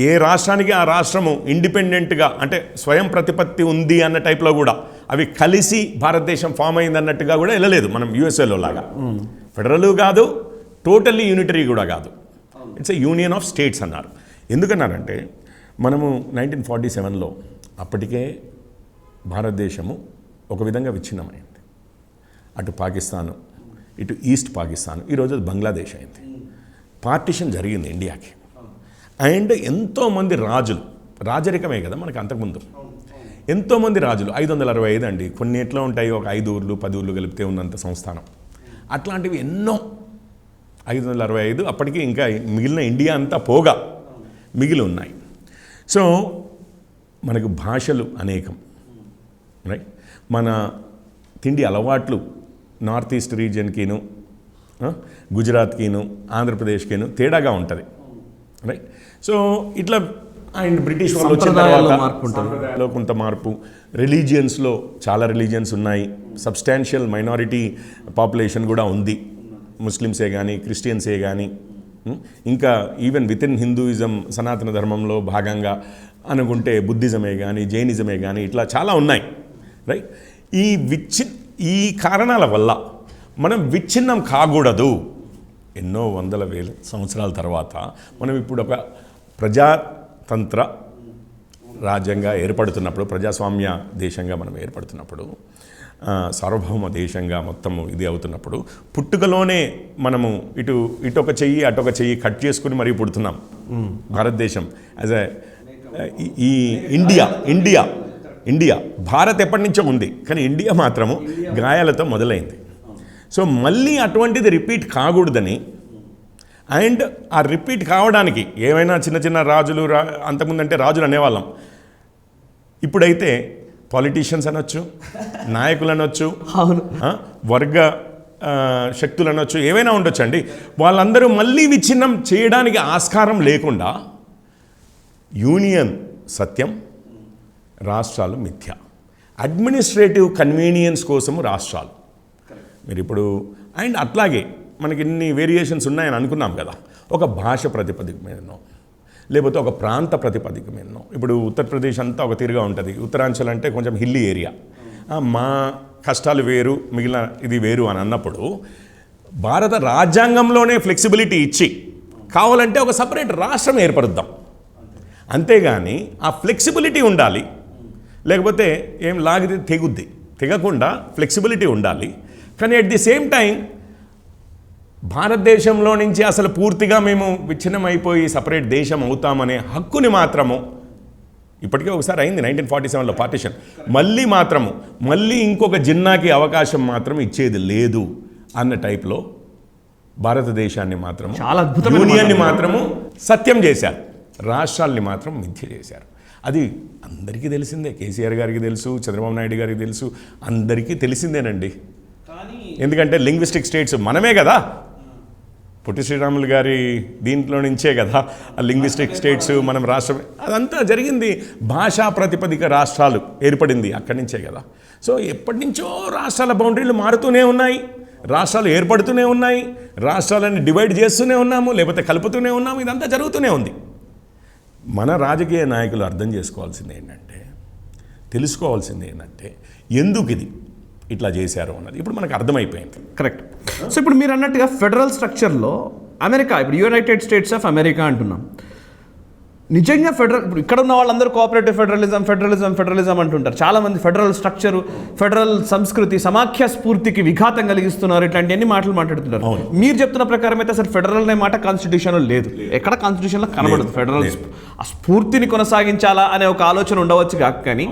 ఏ రాష్ట్రానికి ఆ రాష్ట్రము ఇండిపెండెంట్గా అంటే స్వయం ప్రతిపత్తి ఉంది అన్న టైప్లో కూడా అవి కలిసి భారతదేశం ఫామ్ అయింది అన్నట్టుగా కూడా వెళ్ళలేదు. మనం యూఎస్ఏలో లాగా ఫెడరల్ కాదు, టోటల్లీ యూనిటరీ కూడా కాదు, it's a union of states అన్నారు. ఎందుకన్నారంటే మనము 1947లో అప్పటికే భారతదేశము ఒక విధంగా విచ్ఛిన్నమైంది. అటు పాకిస్తాను, ఇటు ఈస్ట్ పాకిస్తాన్, ఈరోజు అది బంగ్లాదేశ్ అయింది. పార్టిషన్ జరిగింది ఇండియాకి. అండ్ ఎంతోమంది రాజులు, రాజరికమే కదా మనకు అంతకుముందు, ఎంతోమంది రాజులు 565 అండి, కొన్ని ఎట్లా ఉంటాయి ఒక 5 ఊర్లు 10 ఊర్లు కలిపితే ఉన్నంత సంస్థానం, అట్లాంటివి ఎన్నో 565 అప్పటికి ఇంకా మిగిలిన ఇండియా అంతా పోగా మిగిలి ఉన్నాయి. సో మనకు భాషలు అనేకం, రైట్? మన తిండి అలవాట్లు నార్త్ ఈస్ట్ రీజియన్కిను గుజరాత్కిను ఆంధ్రప్రదేశ్కిను తేడాగా ఉంటుంది, రైట్? సో ఇట్లా అండ్ బ్రిటిష్ వాళ్ళు వచ్చిన తర్వాత కొంత మార్పు, రిలీజియన్స్లో చాలా రిలీజియన్స్ ఉన్నాయి, సబ్స్టాన్షియల్ మైనారిటీ పాపులేషన్ కూడా ఉంది, ముస్లిమ్సే కానీ క్రిస్టియన్సే కానీ, ఇంకా ఈవెన్ విత్ ఇన్ హిందూయిజం సనాతన ధర్మంలో భాగంగా అనుకుంటే బుద్ధిజమే కానీ జైనిజమే కానీ ఇట్లా చాలా ఉన్నాయి, రైట్? ఈ కారణాల వల్ల మనం విచ్ఛిన్నం కాకూడదు. ఎన్నో వందల వేల సంవత్సరాల తర్వాత మనం ఇప్పుడు ఒక ప్రజాతంత్ర రాజ్యంగా ఏర్పడుతున్నప్పుడు, ప్రజాస్వామ్య దేశంగా మనం ఏర్పడుతున్నప్పుడు, సార్వభౌమ దేశంగా మొత్తము ఇది అవుతున్నప్పుడు పుట్టుకలోనే మనము ఇటొక చెయ్యి అటొక చెయ్యి కట్ చేసుకుని మరీ పుడుతున్నాం. భారతదేశం యాజ్ ఈ ఇండియా భారత్ ఎప్పటి నుంచో ఉంది, కానీ ఇండియా మాత్రము గాయాలతో మొదలైంది. సో మళ్ళీ అటువంటిది రిపీట్ కాకూడదని, అండ్ ఆ రిపీట్ కావడానికి ఏమైనా చిన్న చిన్న రాజులు అంతకుముందంటే రాజులు అనేవాళ్ళం, ఇప్పుడైతే పాలిటీషియన్స్ అనొచ్చు, నాయకులు అనొచ్చు, వర్గ శక్తులు అనొచ్చు, ఏవైనా ఉండొచ్చు అండి, వాళ్ళందరూ మళ్ళీ విచ్ఛిన్నం చేయడానికి ఆస్కారం లేకుండా యూనియన్ సత్యం, రాష్ట్రాలు మిథ్య, అడ్మినిస్ట్రేటివ్ కన్వీనియన్స్ కోసము రాష్ట్రాలు. మీరు ఇప్పుడు అండ్ అట్లాగే మనకి ఇన్ని వేరియేషన్స్ ఉన్నాయని అనుకున్నాం కదా, ఒక భాష ప్రాతిపదిక మీదనో లేకపోతే ఒక ప్రాంత ప్రాతిపదిక మీదనో. ఇప్పుడు ఉత్తరప్రదేశ్ అంతా ఒక తీరుగా ఉంటుంది, ఉత్తరాంచల్ అంటే కొంచెం హిల్లీ ఏరియా, మా కష్టాలు వేరు మిగిలిన ఇది వేరు అని అన్నప్పుడు భారత రాజ్యాంగంలోనే ఫ్లెక్సిబిలిటీ ఇచ్చి కావాలంటే ఒక సపరేట్ రాష్ట్రం ఏర్పరుద్దాం, అంతేగాని ఆ ఫ్లెక్సిబిలిటీ ఉండాలి, లేకపోతే ఏం లాగితే తెగుద్ది, తెగకుండా ఫ్లెక్సిబిలిటీ ఉండాలి. కానీ అట్ ది సేమ్ టైం భారతదేశంలో నుంచి అసలు పూర్తిగా మేము విచ్ఛిన్నం అయిపోయి సపరేట్ దేశం అవుతామనే హక్కుని మాత్రము, ఇప్పటికే ఒకసారి అయింది 1947లో పార్టిషన్, మళ్ళీ ఇంకొక జిన్నాకి అవకాశం మాత్రం ఇచ్చేది లేదు అన్న టైప్లో భారతదేశాన్ని మాత్రము, యూనియన్ని మాత్రము సత్యం చేశారు, రాష్ట్రాల్ని మాత్రం మిథ్య చేశారు. అది అందరికీ తెలిసిందే, కేసీఆర్ గారికి తెలుసు, చంద్రబాబు నాయుడు గారికి తెలుసు, అందరికీ తెలిసిందేనండి. ఎందుకంటే లింగ్విస్టిక్ స్టేట్స్ మనమే కదా, పొట్టి శ్రీరాములు గారి దీంట్లో నుంచే కదా ఆ లింగ్విస్టిక్ స్టేట్స్ మనం రాష్ట్రం అదంతా జరిగింది. భాషా ప్రతిపదిక రాష్ట్రాలు ఏర్పడింది అక్కడి నుంచే కదా. సో ఎప్పటి నుంచో రాష్ట్రాల బౌండరీలు మారుతూనే ఉన్నాయి, రాష్ట్రాలు ఏర్పడుతూనే ఉన్నాయి, రాష్ట్రాలను డివైడ్ చేస్తూనే ఉన్నాము, లేకపోతే కలుపుతూనే ఉన్నాము, ఇదంతా జరుగుతూనే ఉంది. మన రాజకీయ నాయకులు అర్థం చేసుకోవాల్సింది ఏంటంటే, తెలుసుకోవాల్సింది ఏంటంటే ఎందుకు ఇది ఇట్లా చేశారు అన్నది ఇప్పుడు మనకు అర్థమైపోయింది. కరెక్ట్. సో ఇప్పుడు మీరు అన్నట్టుగా ఫెడరల్ స్ట్రక్చర్లో అమెరికా, ఇప్పుడు యునైటెడ్ స్టేట్స్ ఆఫ్ అమెరికా అంటున్నాం, నిజంగా ఫెడరల్, ఇప్పుడు ఇక్కడ ఉన్న వాళ్ళందరూ కోఆపరేటివ్ ఫెడరలిజం అంటుంటారు. చాలామంది ఫెడరల్ స్ట్రక్చరు, ఫెడరల్ సంస్కృతి, సమాఖ్య స్ఫూర్తికి విఘాతం కలిగిస్తున్నారు, ఇట్లాంటి మాటలు మాట్లాడుతున్నారు. మీరు చెప్తున్న ప్రకారం అయితే అసలు ఫెడరల్ అనే మాట కాన్స్టిట్యూషన్లో లేదు, ఎక్కడ కాన్స్టిట్యూషన్లో కనబడదు. ఫెడరల్ ఆ స్ఫూర్తిని కొనసాగించాలా అనే ఒక ఆలోచన ఉండవచ్చు కాక, కానీ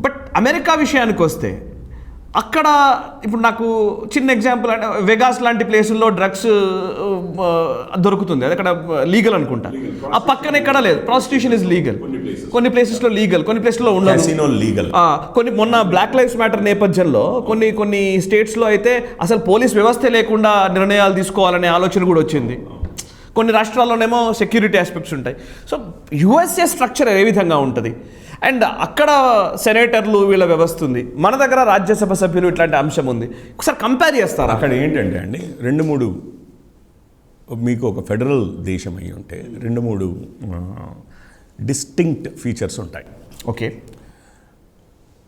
బట్ అమెరికా విషయానికి వస్తే అక్కడ ఇప్పుడు నాకు చిన్న ఎగ్జాంపుల్ అంటే వెగాస్ లాంటి ప్లేసుల్లో డ్రగ్స్ దొరుకుతుంది, అది అక్కడ లీగల్ అనుకుంటా. ఆ పక్కన ఎక్కడ లేదు, ప్రాస్టిట్యూషన్ ఇస్ లీగల్. కొన్ని ప్లేసెస్లో లీగల్, కొన్ని ప్లేసెస్లో ఉండదు లీగల్. కొన్ని మొన్న బ్లాక్ లైవ్స్ మ్యాటర్ నేపథ్యంలో కొన్ని స్టేట్స్లో అయితే అసలు పోలీస్ వ్యవస్థ లేకుండా నిర్ణయాలు తీసుకోవాలనే ఆలోచన కూడా వచ్చింది. కొన్ని రాష్ట్రాల్లోనేమో సెక్యూరిటీ ఆస్పెక్ట్స్ ఉంటాయి. సో యుఎస్ఏ స్ట్రక్చర్ ఏ విధంగా ఉంటుంది, అండ్ అక్కడ సెనేటర్లు వీళ్ళ వ్యవస్థ ఉంది, మన దగ్గర రాజ్యసభ సభ్యులు ఇట్లాంటి అంశం ఉంది. ఒకసారి కంపేర్ చేస్తారు. అక్కడ ఏంటంటే అండి 2-3 మీకు ఒక ఫెడరల్ దేశం అయి ఉంటే 2-3 డిస్టింక్ట్ ఫీచర్స్ ఉంటాయి. ఓకే,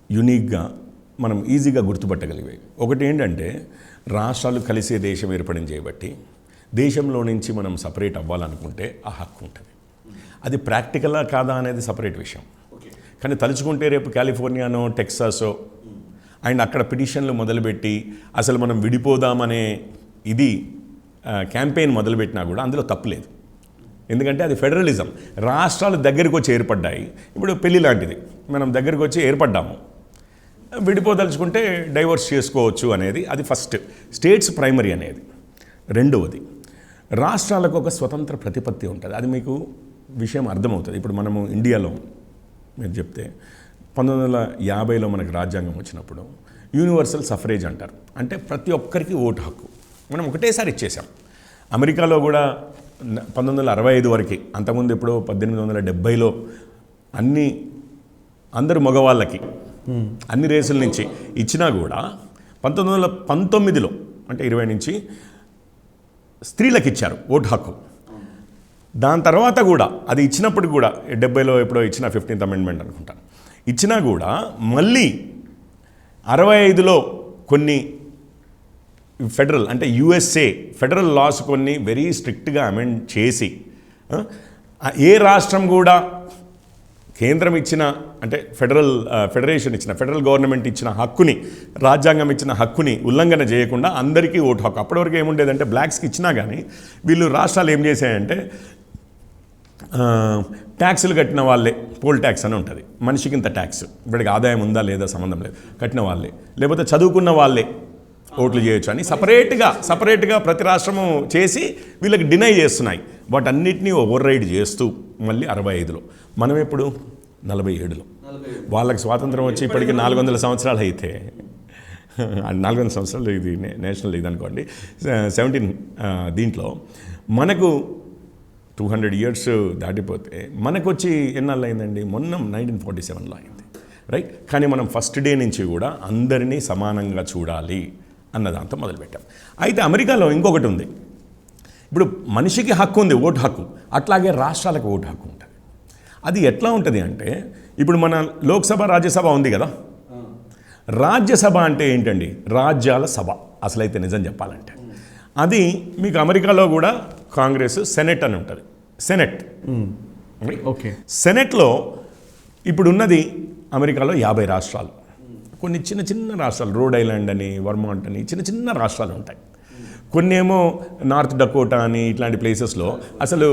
యునిక్గా మనం ఈజీగా గుర్తుపట్టగలిగేవి. ఒకటి ఏంటంటే రాష్ట్రాలు కలిసే దేశం ఏర్పడింది చేయబట్టి దేశంలో నుంచి మనం సపరేట్ అవ్వాలనుకుంటే ఆ హక్కు ఉంటుంది. అది ప్రాక్టికలా కాదా అనేది సపరేట్ విషయం. కానీ తలుచుకుంటే రేపు కాలిఫోర్నియానో టెక్సాసో అండ్ అక్కడ పిటిషన్లు మొదలుపెట్టి అసలు మనం విడిపోదామనే ఇది క్యాంపెయిన్ మొదలుపెట్టినా కూడా అందులో తప్పులేదు. ఎందుకంటే అది ఫెడరలిజం. రాష్ట్రాలు దగ్గరికి వచ్చి ఏర్పడ్డాయి. ఇప్పుడు పెళ్లి లాంటిది, మనం దగ్గరికి వచ్చి ఏర్పడ్డాము, విడిపోదలుచుకుంటే డైవర్స్ చేసుకోవచ్చు అనేది అది ఫస్ట్, స్టేట్స్ ప్రైమరీ అనేది. రెండవది, రాష్ట్రాలకు ఒక స్వతంత్ర ప్రతిపత్తి ఉంటుంది. అది మీకు విషయం అర్థమవుతుంది. ఇప్పుడు మనము ఇండియాలో మీరు చెప్తే 1950లో మనకు రాజ్యాంగం వచ్చినప్పుడు యూనివర్సల్ సఫరేజ్ అంటారు. అంటే ప్రతి ఒక్కరికి ఓటు హక్కు మనం ఒకటేసారి ఇచ్చేసాం. అమెరికాలో కూడా 1965 వరకు, అంతకుముందు ఎప్పుడో 1870లో అందరు మగవాళ్ళకి అన్ని రేసుల నుంచి ఇచ్చినా కూడా 1919లో అంటే 20 నుంచి స్త్రీలకు ఇచ్చారు ఓటు హక్కు. దాని తర్వాత కూడా అది ఇచ్చినప్పుడు కూడా 70లో ఎప్పుడో ఇచ్చిన 15th అమెండ్మెంట్ అనుకుంటా ఇచ్చినా కూడా మళ్ళీ 65లో కొన్ని ఫెడరల్ అంటే యుఎస్ఏ ఫెడరల్ లాస్ కొన్ని వెరీ స్ట్రిక్ట్గా అమెండ్ చేసి ఏ రాష్ట్రం కూడా కేంద్రం ఇచ్చిన అంటే ఫెడరేషన్ ఇచ్చిన ఫెడరల్ గవర్నమెంట్ ఇచ్చిన హక్కుని, రాజ్యాంగం ఇచ్చిన హక్కుని ఉల్లంఘన చేయకుండా అందరికీ ఓటు హక్కు. అప్పటివరకు ఏముండేదంటే బ్లాక్స్కి ఇచ్చినా కానీ వీళ్ళు రాష్ట్రాలు ఏం చేశాయంటే ట్యాక్సులు కట్టిన వాళ్ళే, పోల్ ట్యాక్స్ అని ఉంటుంది, మనిషికి ఇంత ట్యాక్స్, ఇప్పటికి ఆదాయం ఉందా లేదా సంబంధం లేదు, కట్టిన వాళ్ళే, లేకపోతే చదువుకున్న వాళ్ళే ఓట్లు చేయొచ్చు అని సపరేట్గా ప్రతి రాష్ట్రము చేసి వీళ్ళకి డినై చేస్తున్నాయి. వాటన్నిటినీ ఓవర్ రైడ్ చేస్తూ మళ్ళీ 65లో, మనం ఎప్పుడు 47లో, వాళ్ళకి స్వాతంత్రం వచ్చి ఇప్పటికి 400 సంవత్సరాలు అయితే 400 సంవత్సరాలు ఇది నేషనల్ ఇది అనుకోండి 17 దీంట్లో మనకు 200 ఇయర్స్ దాటిపోతే మనకు వచ్చి ఎన్నాళ్ళు అయిందండి, మొన్న 1947లో అయింది, రైట్. కానీ మనం ఫస్ట్ డే నుంచి కూడా అందరినీ సమానంగా చూడాలి అన్నదాంతో మొదలుపెట్టాం. అయితే అమెరికాలో ఇంకొకటి ఉంది. ఇప్పుడు మనిషికి హక్కు ఉంది, ఓటు హక్కు, అట్లాగే రాష్ట్రాలకు ఓటు హక్కు ఉంటుంది. అది ఎట్లా ఉంటుంది అంటే ఇప్పుడు మన లోక్సభ రాజ్యసభ ఉంది కదా, రాజ్యసభ అంటే ఏంటండి, రాజ్యాల సభ అసలైతే నిజం చెప్పాలంటే. అది మీకు అమెరికాలో కూడా కాంగ్రెస్ సెనెట్ అని ఉంటుంది. సెనెట్ ఓకే, సెనెట్లో ఇప్పుడు ఉన్నది అమెరికాలో 50 రాష్ట్రాలు, కొన్ని చిన్న చిన్న రాష్ట్రాలు, రోడ్ ఐలాండ్ అని, వర్మాంట్ అని చిన్న చిన్న రాష్ట్రాలు ఉంటాయి. కొన్ని ఏమో నార్త్ డకోటా అని ఇట్లాంటి ప్లేసెస్లో అసలు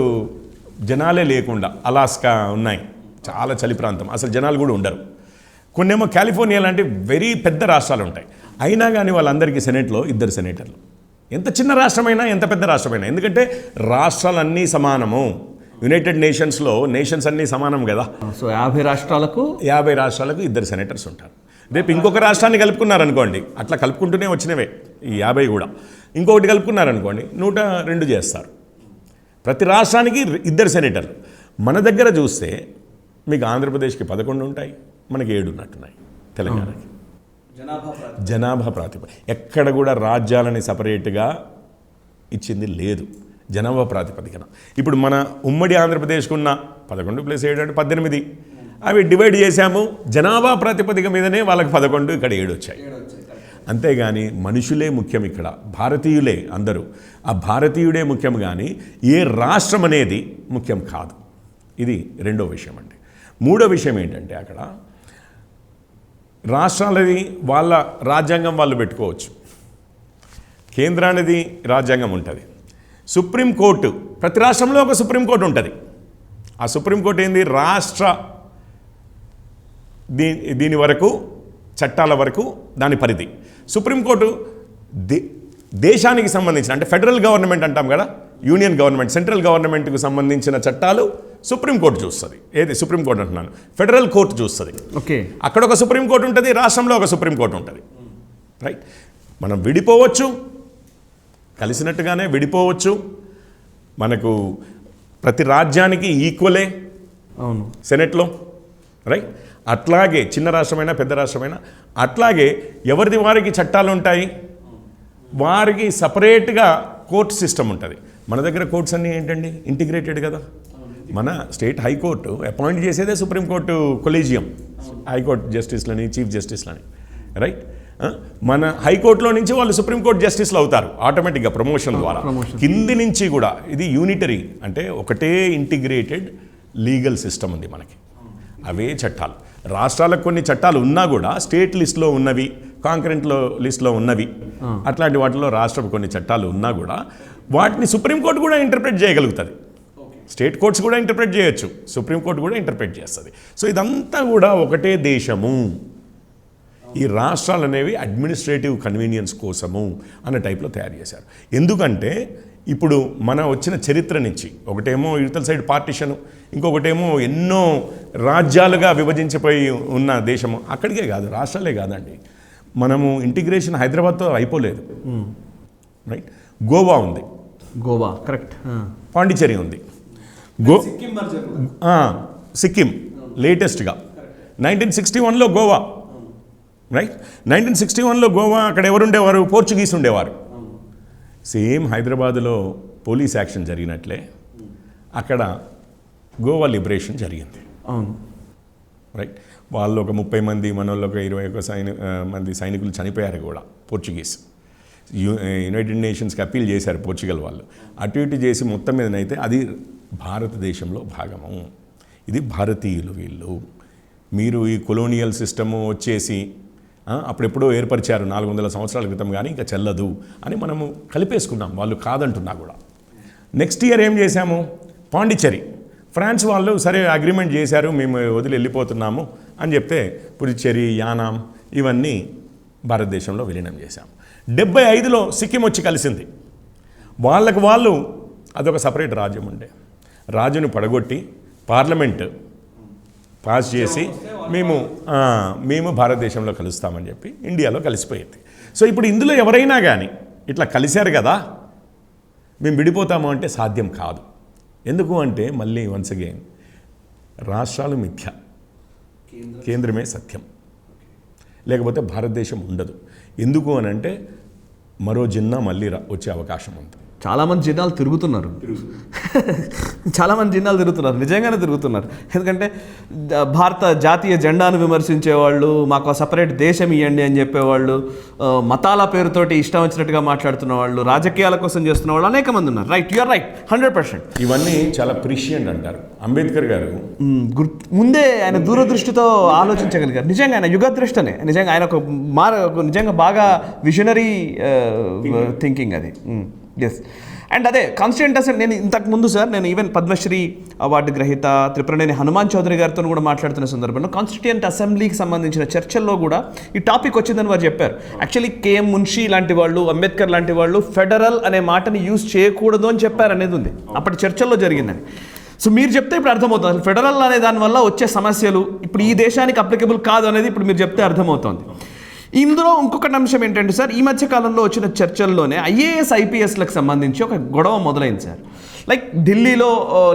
జనాలే లేకుండా, అలాస్కా ఉన్నాయి, చాలా చలి ప్రాంతం, అసలు జనాలు కూడా ఉండరు. కొన్నేమో కాలిఫోర్నియా లాంటి వెరీ పెద్ద రాష్ట్రాలు ఉంటాయి. అయినా కానీ వాళ్ళందరికీ సెనెట్లో 2 సెనేటర్లు. ఎంత చిన్న రాష్ట్రమైనా ఎంత పెద్ద రాష్ట్రమైనా, ఎందుకంటే రాష్ట్రాలన్నీ సమానము. యునైటెడ్ నేషన్స్లో నేషన్స్ అన్నీ సమానం కదా. సో 50 రాష్ట్రాలకు 2 సెనేటర్స్ ఉంటారు. రేపు ఇంకొక రాష్ట్రాన్ని కలుపుకున్నారనుకోండి, అట్లా కలుపుకుంటూనే వచ్చినవే ఈ 50 కూడా, ఇంకొకటి కలుపుకున్నారనుకోండి 102 చేస్తారు. ప్రతి రాష్ట్రానికి 2 సెనేటర్లు. మన దగ్గర చూస్తే మీకు ఆంధ్రప్రదేశ్కి 11 ఉంటాయి, మనకి 7 ఉన్నట్టున్నాయి. తెలంగాణకి జనాభా ప్రాతిపదిక ఎక్కడ కూడా రాజ్యాలని సపరేట్గా ఇచ్చింది లేదు, జనాభా ప్రాతిపదికన. ఇప్పుడు మన ఉమ్మడి ఆంధ్రప్రదేశ్కు ఉన్న 11 + 7 అంటే 18, అవి డివైడ్ చేశాము, జనాభా ప్రాతిపదిక మీదనే వాళ్ళకి 11, ఇక్కడ 7 వచ్చాయి. అంతేగాని మనుషులే ముఖ్యం, ఇక్కడ భారతీయులే అందరూ, ఆ భారతీయుడే ముఖ్యం కానీ ఏ రాష్ట్రం అనేది ముఖ్యం కాదు. ఇది రెండో విషయం అండి. మూడో విషయం ఏంటంటే అక్కడ రాష్ట్రాలది వాళ్ళ రాజ్యాంగం వాళ్ళు పెట్టుకోవచ్చు, కేంద్రానిది రాజ్యాంగం ఉంటుంది. సుప్రీంకోర్టు, ప్రతి రాష్ట్రంలో ఒక సుప్రీంకోర్టు ఉంటుంది. ఆ సుప్రీంకోర్టు ఏంది, రాష్ట్ర దీని వరకు చట్టాల వరకు దాని పరిధి. సుప్రీంకోర్టు దేశానికి సంబంధించిన, అంటే ఫెడరల్ గవర్నమెంట్ అంటాం కదా, యూనియన్ గవర్నమెంట్, సెంట్రల్ గవర్నమెంట్కు సంబంధించిన చట్టాలు సుప్రీంకోర్టు చూస్తుంది. ఏది సుప్రీంకోర్టు అంటున్నాను, ఫెడరల్ కోర్టు చూస్తుంది. ఓకే, అక్కడ ఒక సుప్రీంకోర్టు ఉంటుంది, రాష్ట్రంలో ఒక సుప్రీంకోర్టు ఉంటుంది. రైట్. మనం విడిపోవచ్చు, కలిసినట్టుగానే విడిపోవచ్చు. మనకు ప్రతి రాజ్యానికి ఈక్వలే అవును సెనెట్లో. రైట్. అట్లాగే చిన్న రాష్ట్రమైనా పెద్ద రాష్ట్రమైనా అట్లాగే ఎవరిది వారికి చట్టాలు ఉంటాయి, వారికి సపరేట్గా కోర్టు సిస్టమ్ ఉంటుంది. మన దగ్గర కోర్ట్స్ అన్నీ ఏంటండి, ఇంటిగ్రేటెడ్ కదా. మన స్టేట్ హైకోర్టు అపాయింట్ చేసేదే సుప్రీంకోర్టు కొలీజియం, హైకోర్టు జస్టిస్లని, చీఫ్ జస్టిస్లని. రైట్. మన హైకోర్టులో నుంచి వాళ్ళు సుప్రీంకోర్టు జస్టిస్లు అవుతారు ఆటోమేటిక్గా ప్రమోషన్ ద్వారా. కింది నుంచి కూడా ఇది యూనిటరీ, అంటే ఒకటే ఇంటిగ్రేటెడ్ లీగల్ సిస్టమ్ ఉంది మనకి. అవే చట్టాలు. రాష్ట్రాలకు కొన్ని చట్టాలు ఉన్నా కూడా స్టేట్ లిస్ట్లో ఉన్నవి, కాంకరెంట్లో లిస్ట్లో ఉన్నవి, అట్లాంటి వాటిలో రాష్ట్రం కొన్ని చట్టాలు ఉన్నా కూడా వాటిని సుప్రీంకోర్టు కూడా ఇంటర్ప్రెట్ చేయగలుగుతుంది. స్టేట్ కోర్ట్స్ కూడా ఇంటర్ప్రెట్ చేయొచ్చు, సుప్రీంకోర్టు కూడా ఇంటర్ప్రెట్ చేస్తుంది. సో ఇదంతా కూడా ఒకటే దేశము. ఈ రాష్ట్రాలు అనేవి అడ్మినిస్ట్రేటివ్ కన్వీనియన్స్ కోసము అన్న టైప్లో తయారు చేశారు. ఎందుకంటే ఇప్పుడు మన వచ్చిన చరిత్ర నుంచి ఒకటేమో యువతల సైడ్ పార్టిషను, ఇంకొకటేమో ఎన్నో రాజ్యాలుగా విభజించిపోయి ఉన్న దేశము. అక్కడికే కాదు, రాష్ట్రాలే కాదండి, మనము ఇంటిగ్రేషన్ హైదరాబాద్తో అయిపోలేదు. రైట్. గోవా ఉంది, గోవా కరెక్ట్, పాండిచేరి ఉంది, సిక్కిం లేటెస్ట్గా 1961లో గోవా. రైట్. 1961లో గోవా, అక్కడ ఎవరు ఉండేవారు, పోర్చుగీస్ ఉండేవారు. సేమ్ హైదరాబాదులో పోలీస్ యాక్షన్ జరిగినట్లే అక్కడ గోవా లిబరేషన్ జరిగింది. అవును. రైట్. వాళ్ళు ఒక 30 మంది, మన వాళ్ళు ఒక 21 మంది సైనికులు చనిపోయారు కూడా. పోర్చుగీస్ యునైటెడ్ నేషన్స్కి అప్పీల్ చేశారు పోర్చుగల్ వాళ్ళు. అటు ఇటు చేసి మొత్తం మీదనైతే అది భారతదేశంలో భాగము. ఇది భారతీయులు వీళ్ళు. మీరు ఈ కొలోనియల్ సిస్టము వచ్చేసి అప్పుడెప్పుడో ఏర్పరిచారు 400 సంవత్సరాల క్రితం, కానీ ఇంకా చెల్లదు అని మనము కలిపేసుకున్నాం, వాళ్ళు కాదంటున్నా కూడా. నెక్స్ట్ ఇయర్ ఏం చేశాము, పాండిచ్చేరి ఫ్రాన్స్ వాళ్ళు సరే అగ్రిమెంట్ చేశారు, మేము వదిలి వెళ్ళిపోతున్నాము అని చెప్తే పుదుచ్చేరి, యానాం ఇవన్నీ భారతదేశంలో విలీనం చేశాము. 75లో సిక్కిం వచ్చి కలిసింది. వాళ్ళు అదొక సపరేట్ రాజ్యం ఉండే. రాజుని పడగొట్టి పార్లమెంట్ పాస్ చేసి మేము భారతదేశంలో కలుస్తామని చెప్పి ఇండియాలో కలిసిపోయింది. సో ఇప్పుడు ఇందులో ఎవరైనా కానీ ఇట్లా కలిశారు కదా, మేము విడిపోతాము అంటే సాధ్యం కాదు. ఎందుకు అంటే మళ్ళీ వన్స్ అగైన్ రాష్ట్రాలు మిథ్య, కేంద్రమే సత్యం. లేకపోతే భారతదేశం ఉండదు. ఎందుకు అని అంటే మరో జిన్నా మళ్ళీ వచ్చే అవకాశం ఉంది. చాలామంది జిన్నాలు తిరుగుతున్నారు, చాలామంది జిన్నాలు తిరుగుతున్నారు, నిజంగానే తిరుగుతున్నారు. ఎందుకంటే భారత జాతీయ జెండాను విమర్శించేవాళ్ళు, మాకు సపరేట్ దేశం ఇవ్వండి అని చెప్పేవాళ్ళు, మతాల పేరుతోటి ఇష్టం వచ్చినట్టుగా మాట్లాడుతున్న వాళ్ళు, రాజకీయాల కోసం చేస్తున్న వాళ్ళు అనేక మంది ఉన్నారు. Right, you're right, 100%. ఇవన్నీ చాలా ప్రిషియంట్ అంటారు. అంబేద్కర్ గారు ముందే ఆయన దూరదృష్టితో ఆలోచించగలిగారు. నిజంగా ఆయన యుగదృష్టనే, నిజంగా ఆయన ఒక నిజంగా బాగా విజనరీ థింకింగ్ అది. ఎస్. అండ్ అదే కాన్స్టిట్యూయెంట్ అసెంబ్లీ, నేను ఇంతకు ముందు సార్ నేను ఈవెన్ పద్మశ్రీ అవార్డు గ్రహీత త్రిపురనేని హనుమాన్ చౌదరి గారితో కూడా మాట్లాడుతున్న సందర్భంలో కాన్స్టిట్యూయెంట్ అసెంబ్లీకి సంబంధించిన చర్చల్లో కూడా ఈ టాపిక్ వచ్చిందని వారు చెప్పారు. యాక్చువల్లీ కేఎం మున్షి లాంటి వాళ్ళు, అంబేద్కర్ లాంటి వాళ్ళు ఫెడరల్ అనే మాటని యూజ్ చేయకూడదు అని చెప్పారు అనేది ఉంది, అప్పటి చర్చల్లో జరిగిందని. సో మీరు చెప్తే ఇప్పుడు అర్థమవుతుంది అసలు ఫెడరల్ అనే దానివల్ల వచ్చే సమస్యలు ఇప్పుడు ఈ దేశానికి అప్లికబుల్ కాదు అనేది ఇప్పుడు మీరు చెప్తే అర్థమవుతుంది. ఇందులో ఇంకొకటి అంశం ఏంటంటే సార్, ఈ మధ్య కాలంలో వచ్చిన చర్చల్లోనే ఐఏఎస్ ఐపీఎస్లకు సంబంధించి ఒక గొడవ మొదలైంది సార్. లైక్ ఢిల్లీలో